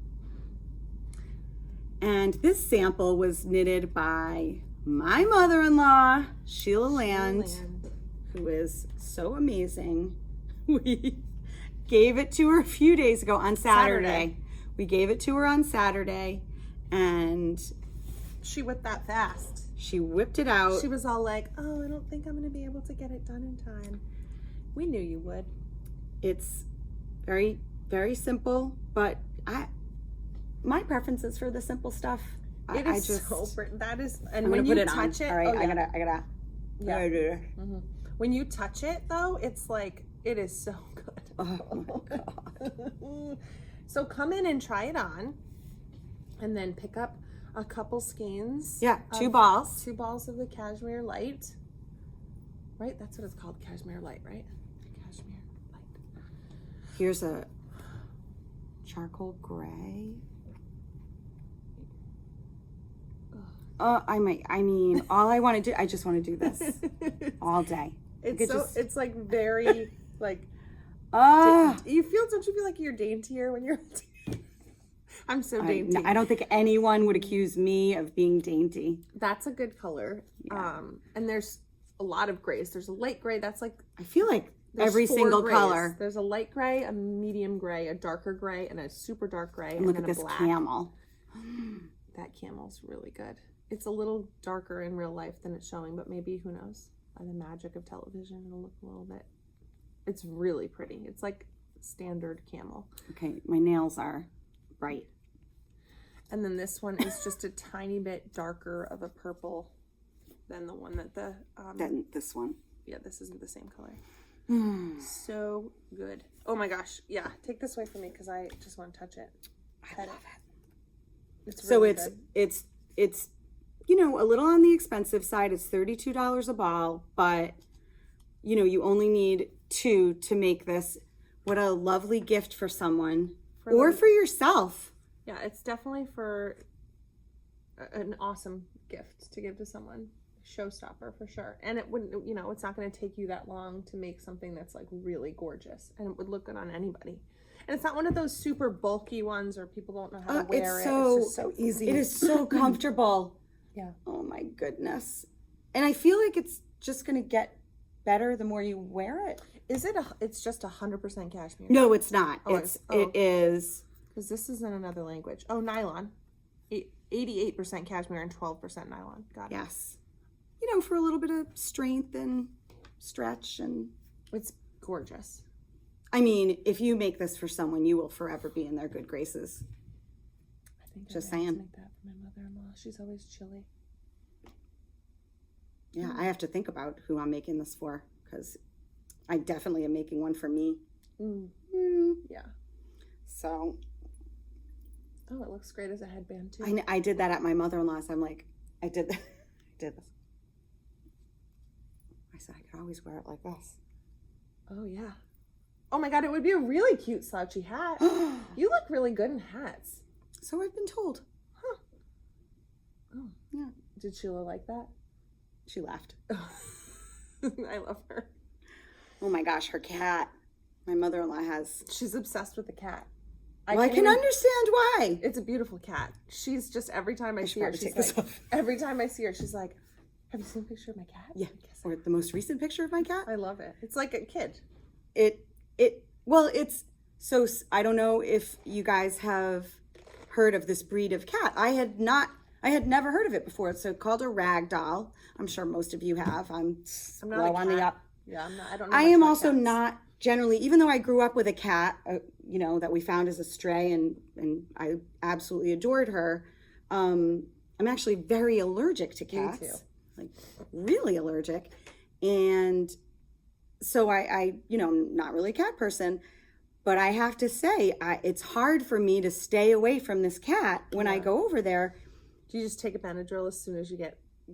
And this sample was knitted by my mother-in-law, Sheila Land, who is so amazing. We gave it to her a few days ago on Saturday. We gave it to her on Saturday, and she whipped that fast. She whipped it out. She was all like, oh, I don't think I'm going to be able to get it done in time. We knew you would. It's very, very simple, but my preference is for the simple stuff. It is so pretty. That is, and when you you touch it, all right, I gotta. Yeah. Mm-hmm. When you touch it, though, it's like, it is so good. Oh my God. So come in and try it on, and then pick up a couple skeins. Yeah, 2 balls. 2 balls of the Cashmere Light. Right? That's what it's called, Cashmere Light, right? Cashmere Light. Here's a charcoal gray. All I want to do, I just want to do this all day. It's like very, like, don't you feel like you're daintier when you're, I'm so dainty. I don't think anyone would accuse me of being dainty. That's a good color. Yeah. And there's a lot of grays. There's a light gray. That's like, I feel like every single grays. color. There's a light gray, a medium gray, a darker gray, and a super dark gray. And look at this black. camel. That camel's really good. It's a little darker in real life than it's showing, but maybe, who knows, by the magic of television, it'll look a little bit, it's really pretty. It's like standard camel. Okay, my nails are bright. And then this one is just a tiny bit darker of a purple than the one that than this one. Yeah, this isn't the same color. So good. Oh my gosh. Yeah, take this away from me because I just want to touch it. I love it. It's really so good. it's you know, a little on the expensive side. It's $32 a ball, but you know, you only need 2 to make this. What a lovely gift for someone or for yourself. Yeah, it's definitely for an awesome gift to give to someone. Showstopper for sure. And it wouldn't, you know, it's not going to take you that long to make something that's like really gorgeous, and it would look good on anybody. And it's not one of those super bulky ones or people don't know how to wear it. It's just so easy. It is so comfortable. Yeah. Oh my goodness. And I feel like it's just going to get better the more you wear it. Is it it's just 100% cashmere? No, it's not. Oh, it is. Because this is in another language. Oh, nylon. 88% cashmere and 12% nylon. Got it. Yes. You know, for a little bit of strength and stretch, and it's gorgeous. I mean, if you make this for someone, you will forever be in their good graces. I think just I have saying. to make that for my mother-in-law. She's always chilly. Yeah, I have to think about who I'm making this for, because I definitely am making one for me. Yeah. So. Oh, it looks great as a headband too. I did that at my mother-in-law's. I'm like, I did that. I did this. I said I could always wear it like this. Oh yeah. Oh my God, it would be a really cute slouchy hat. You look really good in hats. So I've been told. Huh. Oh. Yeah. Did Sheila like that? She laughed. I love her. Oh my gosh, her cat. My mother-in-law has. She's obsessed with the cat. I can understand why. It's a beautiful cat. She's just, every time I see her, she's like, every time I see her, she's like, have you seen a picture of my cat? Yeah. Or the most recent picture of my cat. I love it. It's like a kid. It's so, I don't know if you guys have heard of this breed of cat. I had never heard of it before. It's called a ragdoll. I'm sure most of you have. I'm not low on the up. Yeah, I'm not. I don't know. I am also not generally, even though I grew up with a cat, you know, that we found as a stray, and I absolutely adored her. I'm actually very allergic to cats. Me too. Like really allergic. And so I you know, I'm not really a cat person, but I have to say, it's hard for me to stay away from this cat when I go over there. Do you just take a Benadryl as soon as you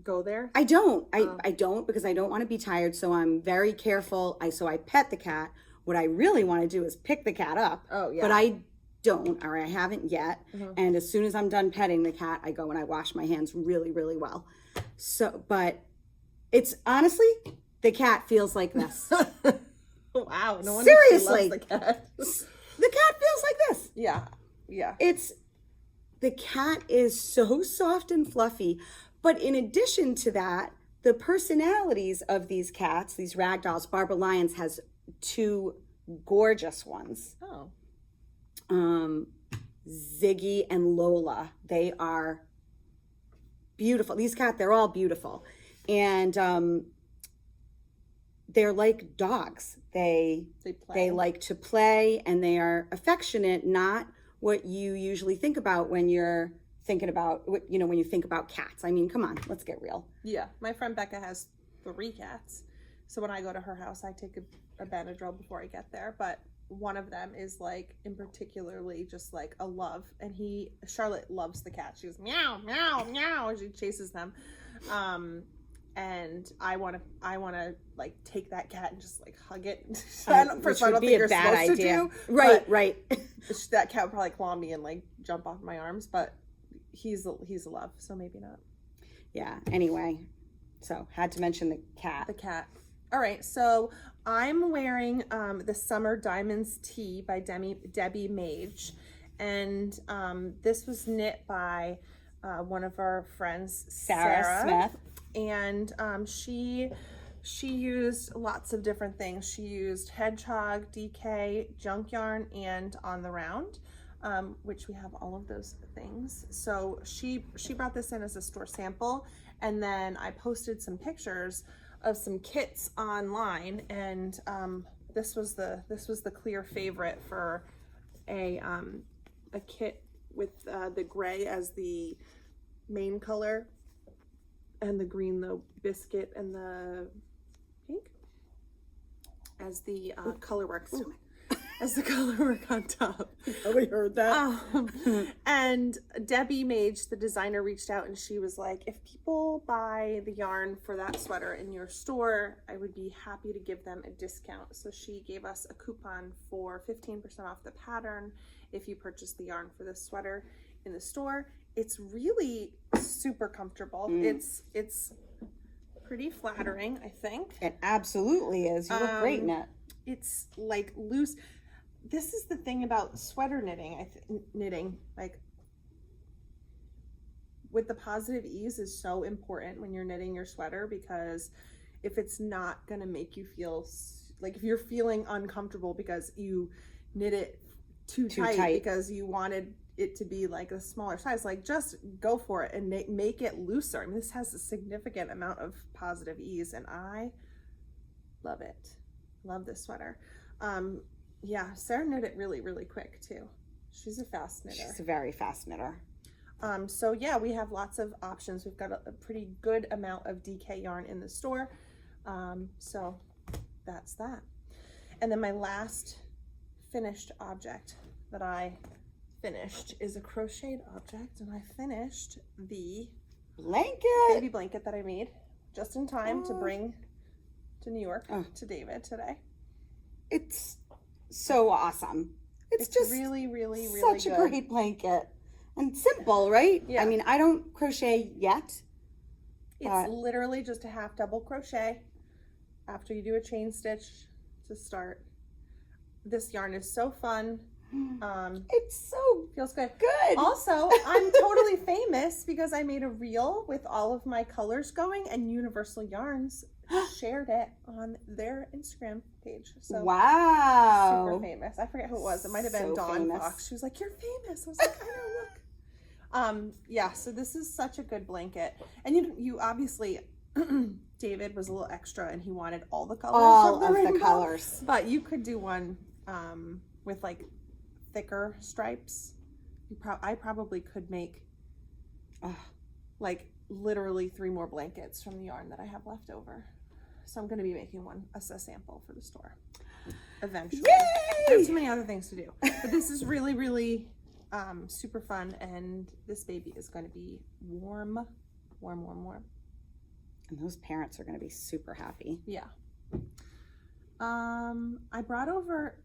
go there? I don't. I don't, because I don't want to be tired, so I'm very careful. So I pet the cat. What I really want to do is pick the cat up. Oh, yeah. But I don't, or I haven't yet. And as soon as I'm done petting the cat, I go and I wash my hands really, really well. So, but it's honestly, The cat feels like this. Wow. No wonder Seriously. she loves the cat. The cat feels like this. Yeah. Yeah. The cat is so soft and fluffy. But in addition to that, the personalities of these cats, these ragdolls, Barbara Lyons has 2 gorgeous ones. Oh. Ziggy and Lola. They are beautiful. These cats, they're all beautiful. And they're like dogs. They like to play, and they are affectionate, not what you usually think about when you're thinking about, when you think about cats. I mean, come on, let's get real. Yeah. My friend Becca has 3 cats. So when I go to her house, I take a Benadryl before I get there. But one of them is like, in particularly just like a love. And Charlotte loves the cat. She goes, meow, meow, meow, and she chases them. And I want to like take that cat and just like hug it. Which would be a bad idea. Right. That cat would probably claw me and like jump off my arms, but he's a love, so maybe not. Yeah. Anyway, so had to mention the cat. The cat. All right. So I'm wearing the Summer Diamonds tee by Debbie Mage, and this was knit by one of our friends, Sarah Smith. And she used lots of different things. She used Hedgehog, DK, Junkyarn, and On the Round, which we have all of those things. So she brought this in as a store sample, and then I posted some pictures of some kits online, and this was the clear favorite for a kit with the gray as the main color, and the green, the biscuit, and the pink as the color work. As the color work on top. Oh, we heard that. And Debbie Mage, the designer, reached out and she was like, if people buy the yarn for that sweater in your store, I would be happy to give them a discount. So she gave us a coupon for 15% off the pattern if you purchase the yarn for this sweater in the store. It's really super comfortable. It's pretty flattering, I think. It absolutely is. You look great in it. It's like loose. This is the thing about sweater knitting. Knitting, like, with the positive ease is so important when you're knitting your sweater, because if it's not gonna make you feel like, if you're feeling uncomfortable because you knit it too tight because you wanted it to be like a smaller size, like, just go for it and make it looser. I mean, this has a significant amount of positive ease, and I love it. Love this sweater. Yeah, Sarah knit it really, really quick too. She's a fast knitter. She's a very fast knitter. So yeah, we have lots of options. We've got a pretty good amount of DK yarn in the store. So that's that. And then my last finished object that I finished is a crocheted object, and I finished the baby blanket that I made just in time to bring to New York to David today. It's so awesome. It's just really, really, really such a great blanket. And simple, right? Yeah. I mean, I don't crochet yet. It's literally just a half double crochet after you do a chain stitch to start. This yarn is so fun. It's so feels good. Good. Also, I'm totally famous because I made a reel with all of my colors going, and Universal Yarns shared it on their Instagram page. So wow. super famous. I forget who it was. It might have been So Dawn famous. Fox. She was like, "You're famous." I was like, "I know, look." Yeah, so this is such a good blanket. And you obviously David was a little extra and he wanted all the colors. All of rainbow, the colors. But you could do one with like thicker stripes. I probably could make like literally 3 more blankets from the yarn that I have left over. So I'm going to be making a sample for the store eventually. Yay! I have too many other things to do. But this is really, really super fun, and this baby is going to be warm. And those parents are going to be super happy. Yeah. I brought over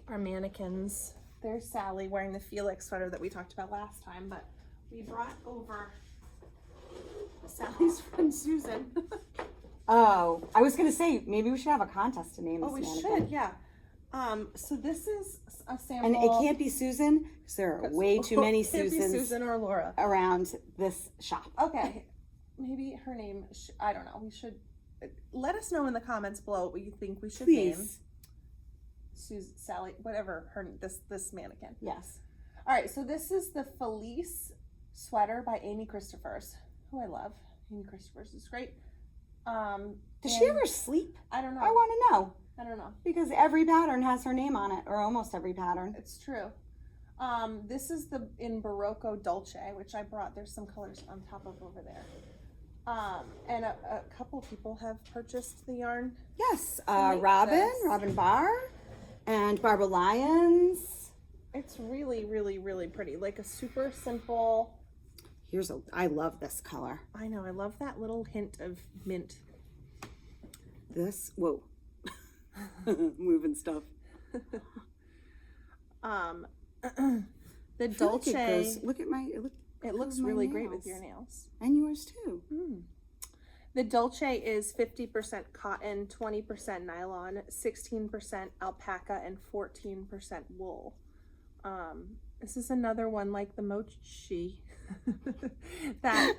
our mannequins. There's Sally wearing the Felix sweater that we talked about last time, but we brought over Sally's friend Susan. Oh, I was gonna say maybe we should have a contest to name this we mannequin. should, yeah. So this is a sample. And it can't be Susan because there are way too many It can't be Susans Susan or Laura around this shop. Okay, maybe her name. I don't know. We should let us know in the comments below what you think we should name. Susan, Sally, whatever her this mannequin. Yes. All right. So this is the Felice sweater by Amy Christophers, who I love. Amy Christophers is great. Does she ever sleep? I don't know. I want to know. I don't know. Because every pattern has her name on it, or almost every pattern. It's true. This is in Barocco Dolce, which I brought. There's some colors on top of over there. And a couple people have purchased the yarn. Yes, Robin Barr, and Barbara Lyons. It's really, really, really pretty. Like a super simple. I love this color. I know, I love that little hint of mint. Whoa. Moving stuff. The Dolce. Look at it looks really great with your nails. And yours too. The Dolce is 50% cotton, 20% nylon, 16% alpaca, and 14% wool. This is another one like the Mochi that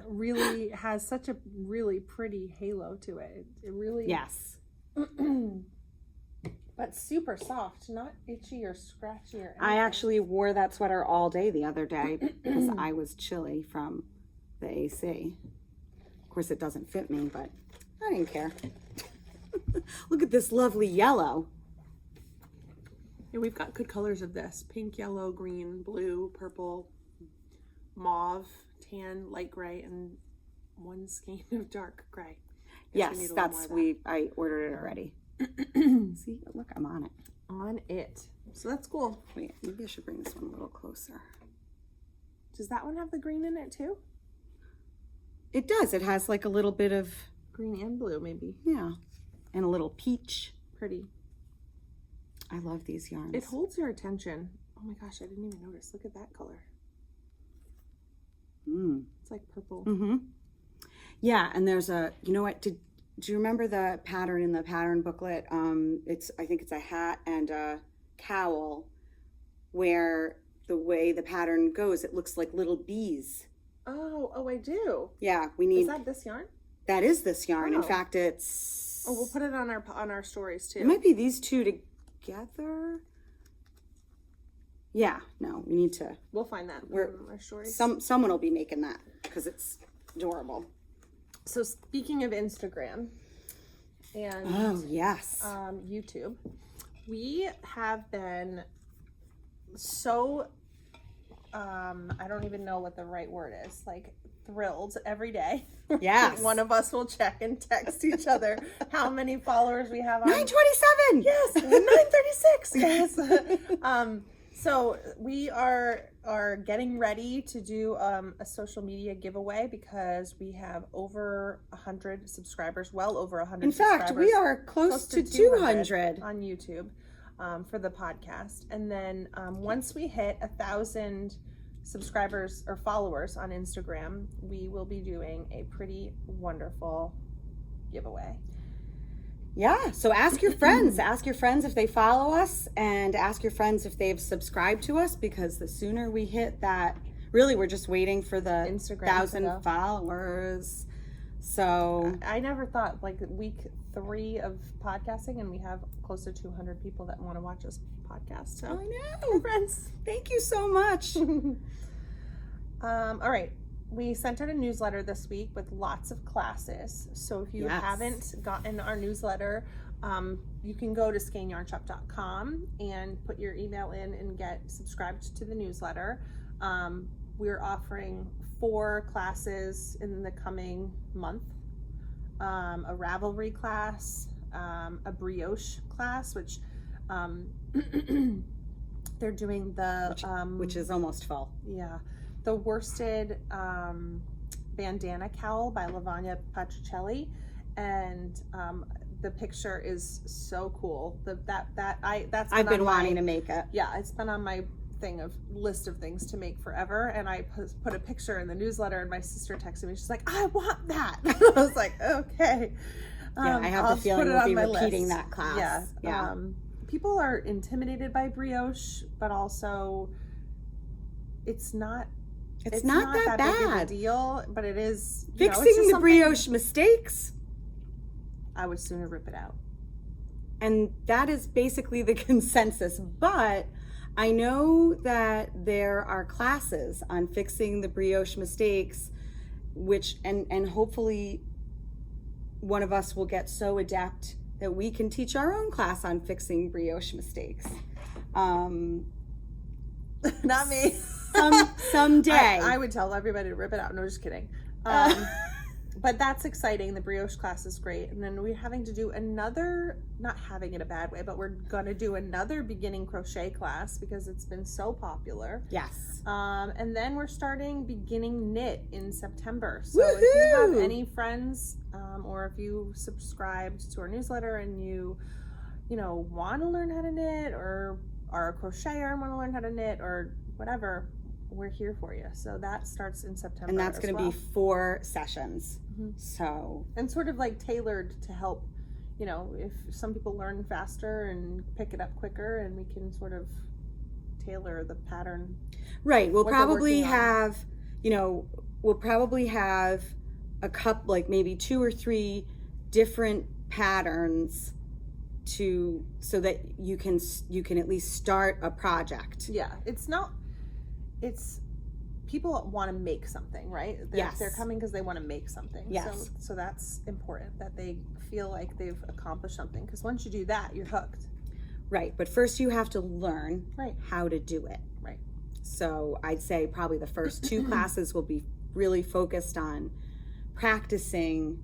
really has such a really pretty halo to it. It really yes. But super soft, not itchy or scratchy or anything. I actually wore that sweater all day the other day because I was chilly from the AC. Of course, it doesn't fit me, but I didn't care. Look at this lovely yellow. Yeah, we've got good colors of this. Pink, yellow, green, blue, purple, mauve, tan, light gray, and one skein of dark gray. Yes, I ordered it already. See, look, I'm on it. On it. So that's cool. Wait, maybe I should bring this one a little closer. Does that one have the green in it too? It does. It has like a little bit of green and blue, maybe. Yeah, and a little peach. Pretty. I love these yarns. It holds your attention. Oh my gosh, I didn't even notice. Look at that color. It's like purple. Yeah, and there's you know what? Do you remember the pattern in the pattern booklet? I think it's a hat and a cowl where the way the pattern goes, it looks like little bees. Oh, I do. Yeah, we need. Is that this yarn? That is this yarn. Oh. In fact, it's. Oh, we'll put it on our stories too. It might be these two together. Yeah, no, we need to. We'll find that on our stories. Someone will be making that because it's adorable. So speaking of Instagram and YouTube, we have been so I don't even know what the right word is, like thrilled every day. Yes. One of us will check and text each other how many followers we have on 927. Yes, 936. Yes. So we are getting ready to do a social media giveaway because we have over 100 subscribers, well over 100 In fact, we are close to 200 on YouTube for the podcast. And then once we hit 1,000 subscribers or followers on Instagram, we will be doing a pretty wonderful giveaway. Yeah, so ask your friends. Ask your friends if they follow us, and ask your friends if they've subscribed to us, because the sooner we hit that, really we're just waiting for the Instagram 1,000 followers. So I never thought, like, week 3 of podcasting and we have close to 200 people that want to watch us podcast. So I know, friends, thank you so much. All right. We sent out a newsletter this week with lots of classes. So if you haven't gotten our newsletter, you can go to skeinyarnshop.com and put your email in and get subscribed to the newsletter. We're offering 4 classes in the coming month. A Ravelry class, a Brioche class, which they're doing which is almost full. Yeah. The worsted bandana cowl by Lavagna Patricelli, and the picture is so cool. I've been wanting to make it. Yeah, it's been on my list of things to make forever, and I put a picture in the newsletter, and my sister texted me. She's like, I want that. I was like, okay. Yeah, I have the feeling we'll be repeating that class. Yeah. People are intimidated by brioche, but also it's not that bad. Big of a deal, but it is fixing the brioche mistakes. I would sooner rip it out. And that is basically the consensus. But I know that there are classes on fixing the brioche mistakes, which and hopefully one of us will get so adept that we can teach our own class on fixing brioche mistakes. Not me. Someday. I would tell everybody to rip it out. No, just kidding. But that's exciting. The brioche class is great. And then we're having to do another, not having it a bad way, but we're going to do another beginning crochet class because it's been so popular. Yes. And then we're starting beginning knit in September. So if you have any friends or if you subscribed to our newsletter and you want to learn how to knit or are a crocheter and want to learn how to knit or whatever, we're here for you. So that starts in September. And that's going to be 4 sessions. Mm-hmm. So. And sort of like tailored to help, if some people learn faster and pick it up quicker, and we can sort of tailor the pattern. Right. We'll probably have, a couple, like maybe 2 or 3 different patterns so that you can at least start a project. Yeah. It's people want to make something, right? They're coming because they want to make something. Yes. So that's important that they feel like they've accomplished something, because once you do that, you're hooked. Right. But first you have to learn how to do it. Right. So I'd say probably the first 2 classes will be really focused on practicing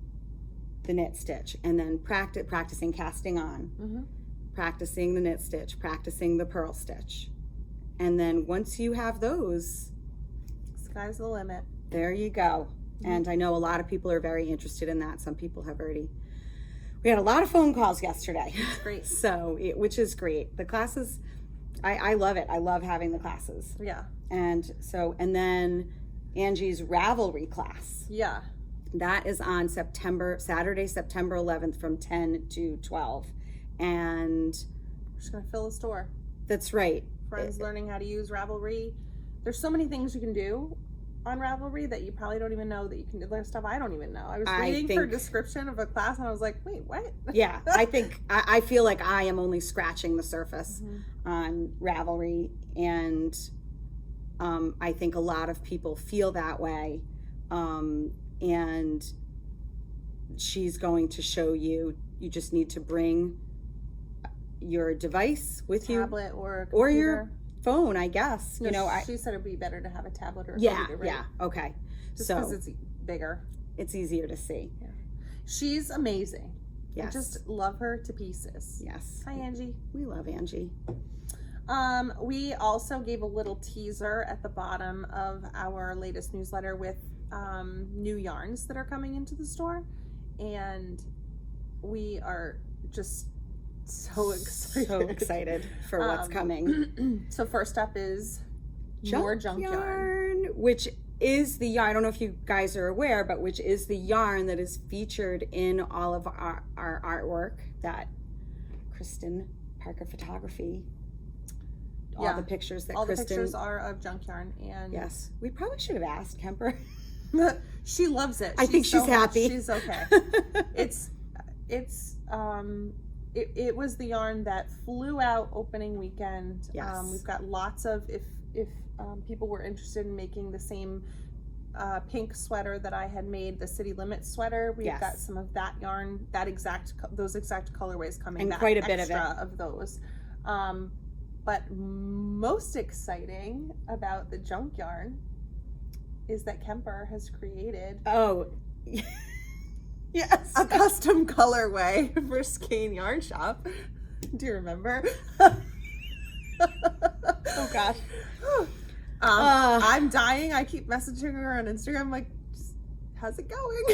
the knit stitch, and then practicing casting on, practicing the knit stitch, practicing the purl stitch. And then once you have those, sky's the limit. There you go. And I know a lot of people are very interested in that. Some people have already. We had a lot of phone calls yesterday. That's great. Which is great. The classes, I love it. I love having the classes. Yeah. And then Angie's Ravelry class. Yeah. That is on Saturday, September 11th from 10 to 12. And we're just going to fill the store. That's right. Friends learning how to use Ravelry. There's so many things you can do on Ravelry that you probably don't even know that you can do. There's stuff I don't even know. I was reading for a description of a class and I was like, wait, what? Yeah, I feel like I am only scratching the surface on Ravelry, and I think a lot of people feel that way. And she's going to show you just need to bring your device with tablet you, or your phone, I guess. No, she said it'd be better to have a tablet or a computer, right? Yeah, okay. Just because it's bigger. It's easier to see. Yeah. She's amazing. Yes. I just love her to pieces. Yes. Hi, Angie. We love Angie. We also gave a little teaser at the bottom of our latest newsletter with new yarns that are coming into the store, and we are just so excited for what's coming. So first up is more Junkyarn, which is the yarn, I don't know if you guys are aware, but which is the yarn that is featured in all of our artwork that Kristen Parker Photography, all the pictures that Kristen... the pictures are of Junkyarn. And yes, we probably should have asked Kemper. She loves it. I think she's happy. She's okay. It was the yarn that flew out opening weekend. Yes. We've got lots of, if people were interested in making the same pink sweater that I had made, the City Limits sweater, we've got some of that yarn, those exact colorways coming, and back, quite a bit of those. But most exciting about the Junkyarn is that Kemper has created yes, a custom colorway for Skein Yarn Shop. Do you remember? Oh gosh. I'm dying. I keep messaging her on Instagram like, how's it going?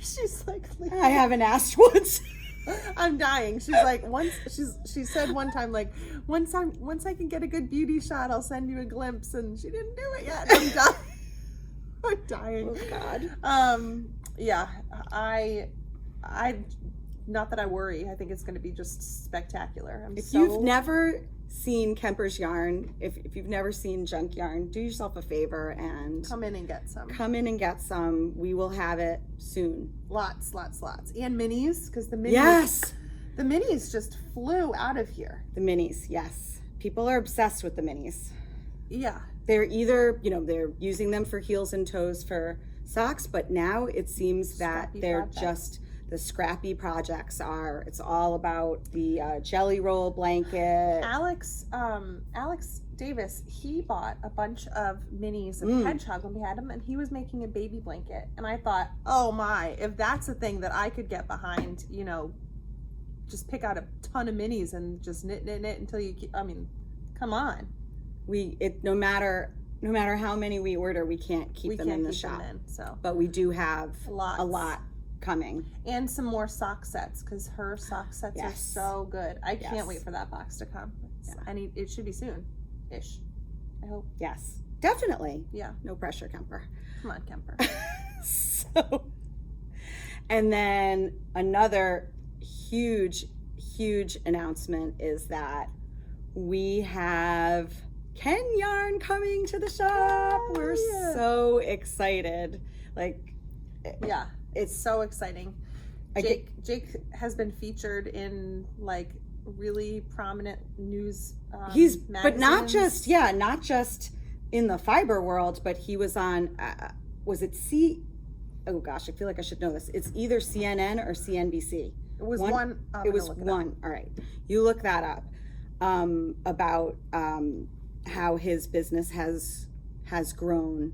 She's like, I haven't asked once. I'm dying. She's like, she said one time, like, once I can get a good beauty shot, I'll send you a glimpse, and she didn't do it yet. I'm dying. I'm dying. Oh God. Yeah, I not that I worry. I think it's going to be just spectacular. If you've never seen Kemper's yarn, if you've never seen Junkyarn, do yourself a favor and come in and get some. We will have it soon. Lots. And minis, because the minis. Yes. The minis just flew out of here. The minis, yes. People are obsessed with the minis. Yeah. They're either, they're using them for heels and toes for socks, but now it seems that they're just the scrappy projects are. It's all about the jelly roll blanket. Alex Davis, he bought a bunch of minis of Hedgehog when we had him, and he was making a baby blanket. And I thought, oh my, if that's a thing that I could get behind, just pick out a ton of minis and just knit until come on. No matter how many we order, we can't keep them in the shop. But we do have a lot coming. And some more sock sets, because her sock sets are so good. I can't wait for that box to come. It should be soon-ish, I hope. Yes, definitely. Yeah. No pressure, Kemper. Come on, Kemper. And then another huge announcement is that we have Kenyarn coming to the shop. We're so excited. Yeah, it's so exciting. Jake has been featured in really prominent news magazines. But not just in the fiber world, but he was on was it oh gosh, I feel like I should know this. It's either CNN or CNBC. It was one. It was one. All right, you look that up. About how his business has grown,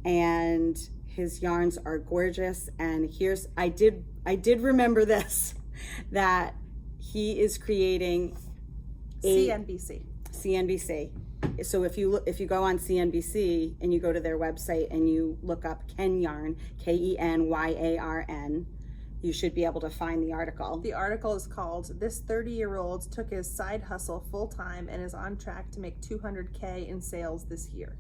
and his yarns are gorgeous. And I did remember this, that he is creating CNBC. So if you go on CNBC and you go to their website and you look up Kenyarn, Kenyarn, you should be able to find the article. The article is called "This 30-year-old took his side hustle full time and is on track to make $200K in sales this year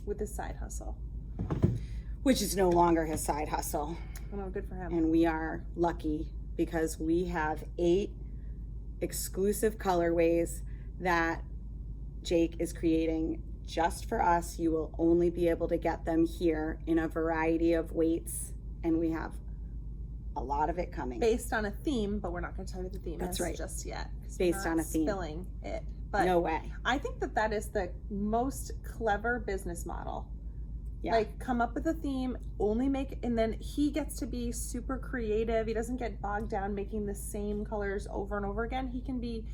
with his side hustle," which is no longer his side hustle. Oh, good for him. And we are lucky because we have 8 exclusive colorways that Jake is creating just for us. You will only be able to get them here in a variety of weights, and we have a lot of it coming. Based on a theme, but we're not going to tell you the theme is just yet. Based on a theme. Spilling it. But no way. I think that is the most clever business model. Yeah. Come up with a theme, only make, and then he gets to be super creative. He doesn't get bogged down making the same colors over and over again. He can be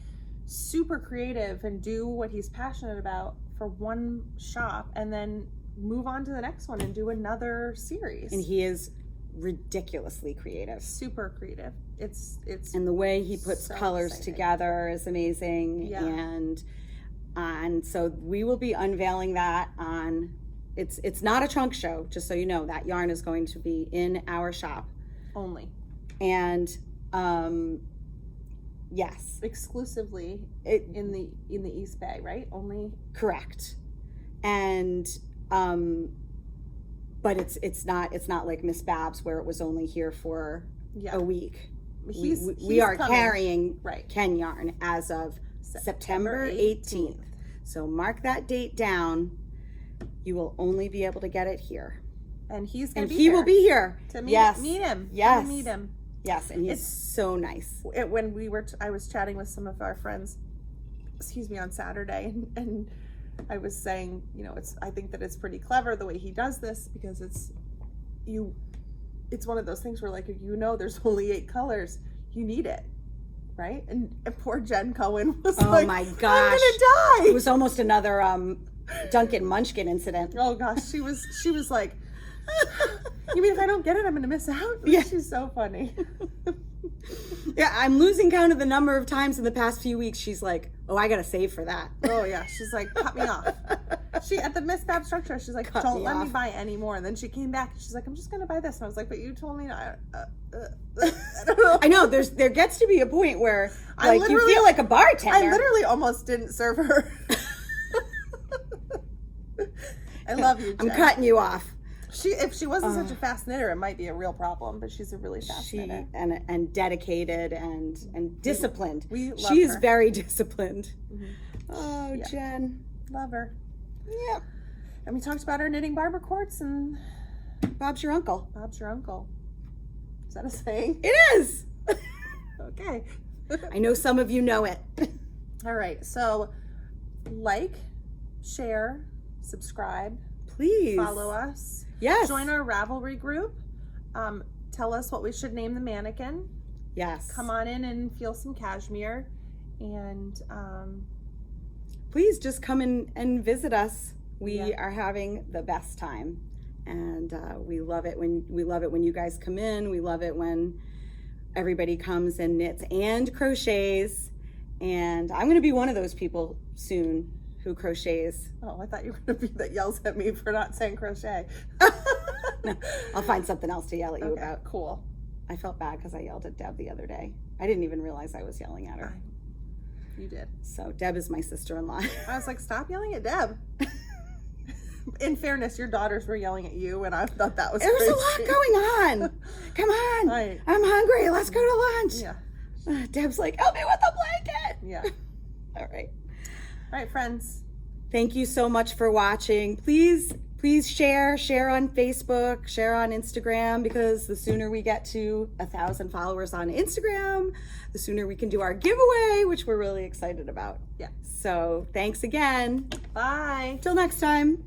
super creative and do what he's passionate about for one shop, and then move on to the next one and do another series. And he is ridiculously creative. Super creative. It's and the way he puts colors together is amazing. Yeah. And so we will be unveiling that on it's not a trunk show, just so you know. That yarn is going to be in our shop only. And yes, exclusively in the East Bay, right? Only. Correct. And but it's not like Miss Babs where it was only here for a week. We are carrying Kenyarn as of September 18th. So mark that date down. You will only be able to get it here. And he's going to be here. He will be here. To meet him. Yes. To meet him. Yes, and he's so nice. When I was chatting with some of our friends, on Saturday, and I was saying, I think that it's pretty clever the way he does this, because it's one of those things where there's only 8 colors, you need it, right? And poor Jen Cohen was oh my gosh, I'm gonna die. It was almost another Duncan Munchkin incident. Oh gosh, she was like, you mean if I don't get it, I'm gonna miss out? Yeah, she's so funny. Yeah, I'm losing count of the number of times in the past few weeks she's like, oh, I gotta save for that. Oh yeah, she's like, cut me off. She at the Miss Babs structure, she's like, Cut don't me let me off. buy any more. And then she came back and she's like, I'm just gonna buy this. And I was like, but you told me not. I don't know. I know there gets to be a point where I like you feel like a bartender. I literally almost didn't serve her. I love you, Jen. I'm cutting you off. If she wasn't such a fast knitter, it might be a real problem. But she's a really fast knitter. and dedicated and disciplined. We love She is her. very disciplined. Mhm. Oh, Yeah. Jen. Love her. Yep. And we talked about her knitting Barber Cords, and Bob's your uncle. Bob's your uncle. Is that a saying? It is. Okay. I know some of you know it. All right. So, like, share, subscribe, Please follow us. Yes. Join our Ravelry group. Tell us what we should name the mannequin. Yes. Come on in and feel some cashmere. And Please just come in and visit us. We Yeah. are having the best time, and we love it when you guys come in. We love it when everybody comes and knits and crochets. And I'm going to be one of those people soon who crochets. oh, I thought you were going to be that yells at me for not saying crochet. No, I'll find something else to yell at you Okay, about. cool. I felt bad because I yelled at Deb the other day. I didn't even realize I was yelling at her. You did. So Deb is my sister-in-law. I was like, stop yelling at Deb. In fairness, your daughters were yelling at you, and I thought that was There was a lot crazy. going on. Come on. Right. I'm hungry. Let's go to lunch. Yeah. Deb's like, help me with the blanket. Yeah. All right. All right, friends. Thank you so much for watching. Please share on Facebook, share on Instagram, because the sooner we get to 1,000 followers on Instagram, the sooner we can do our giveaway, which we're really excited about. Yeah. So thanks again. Bye. Till next time.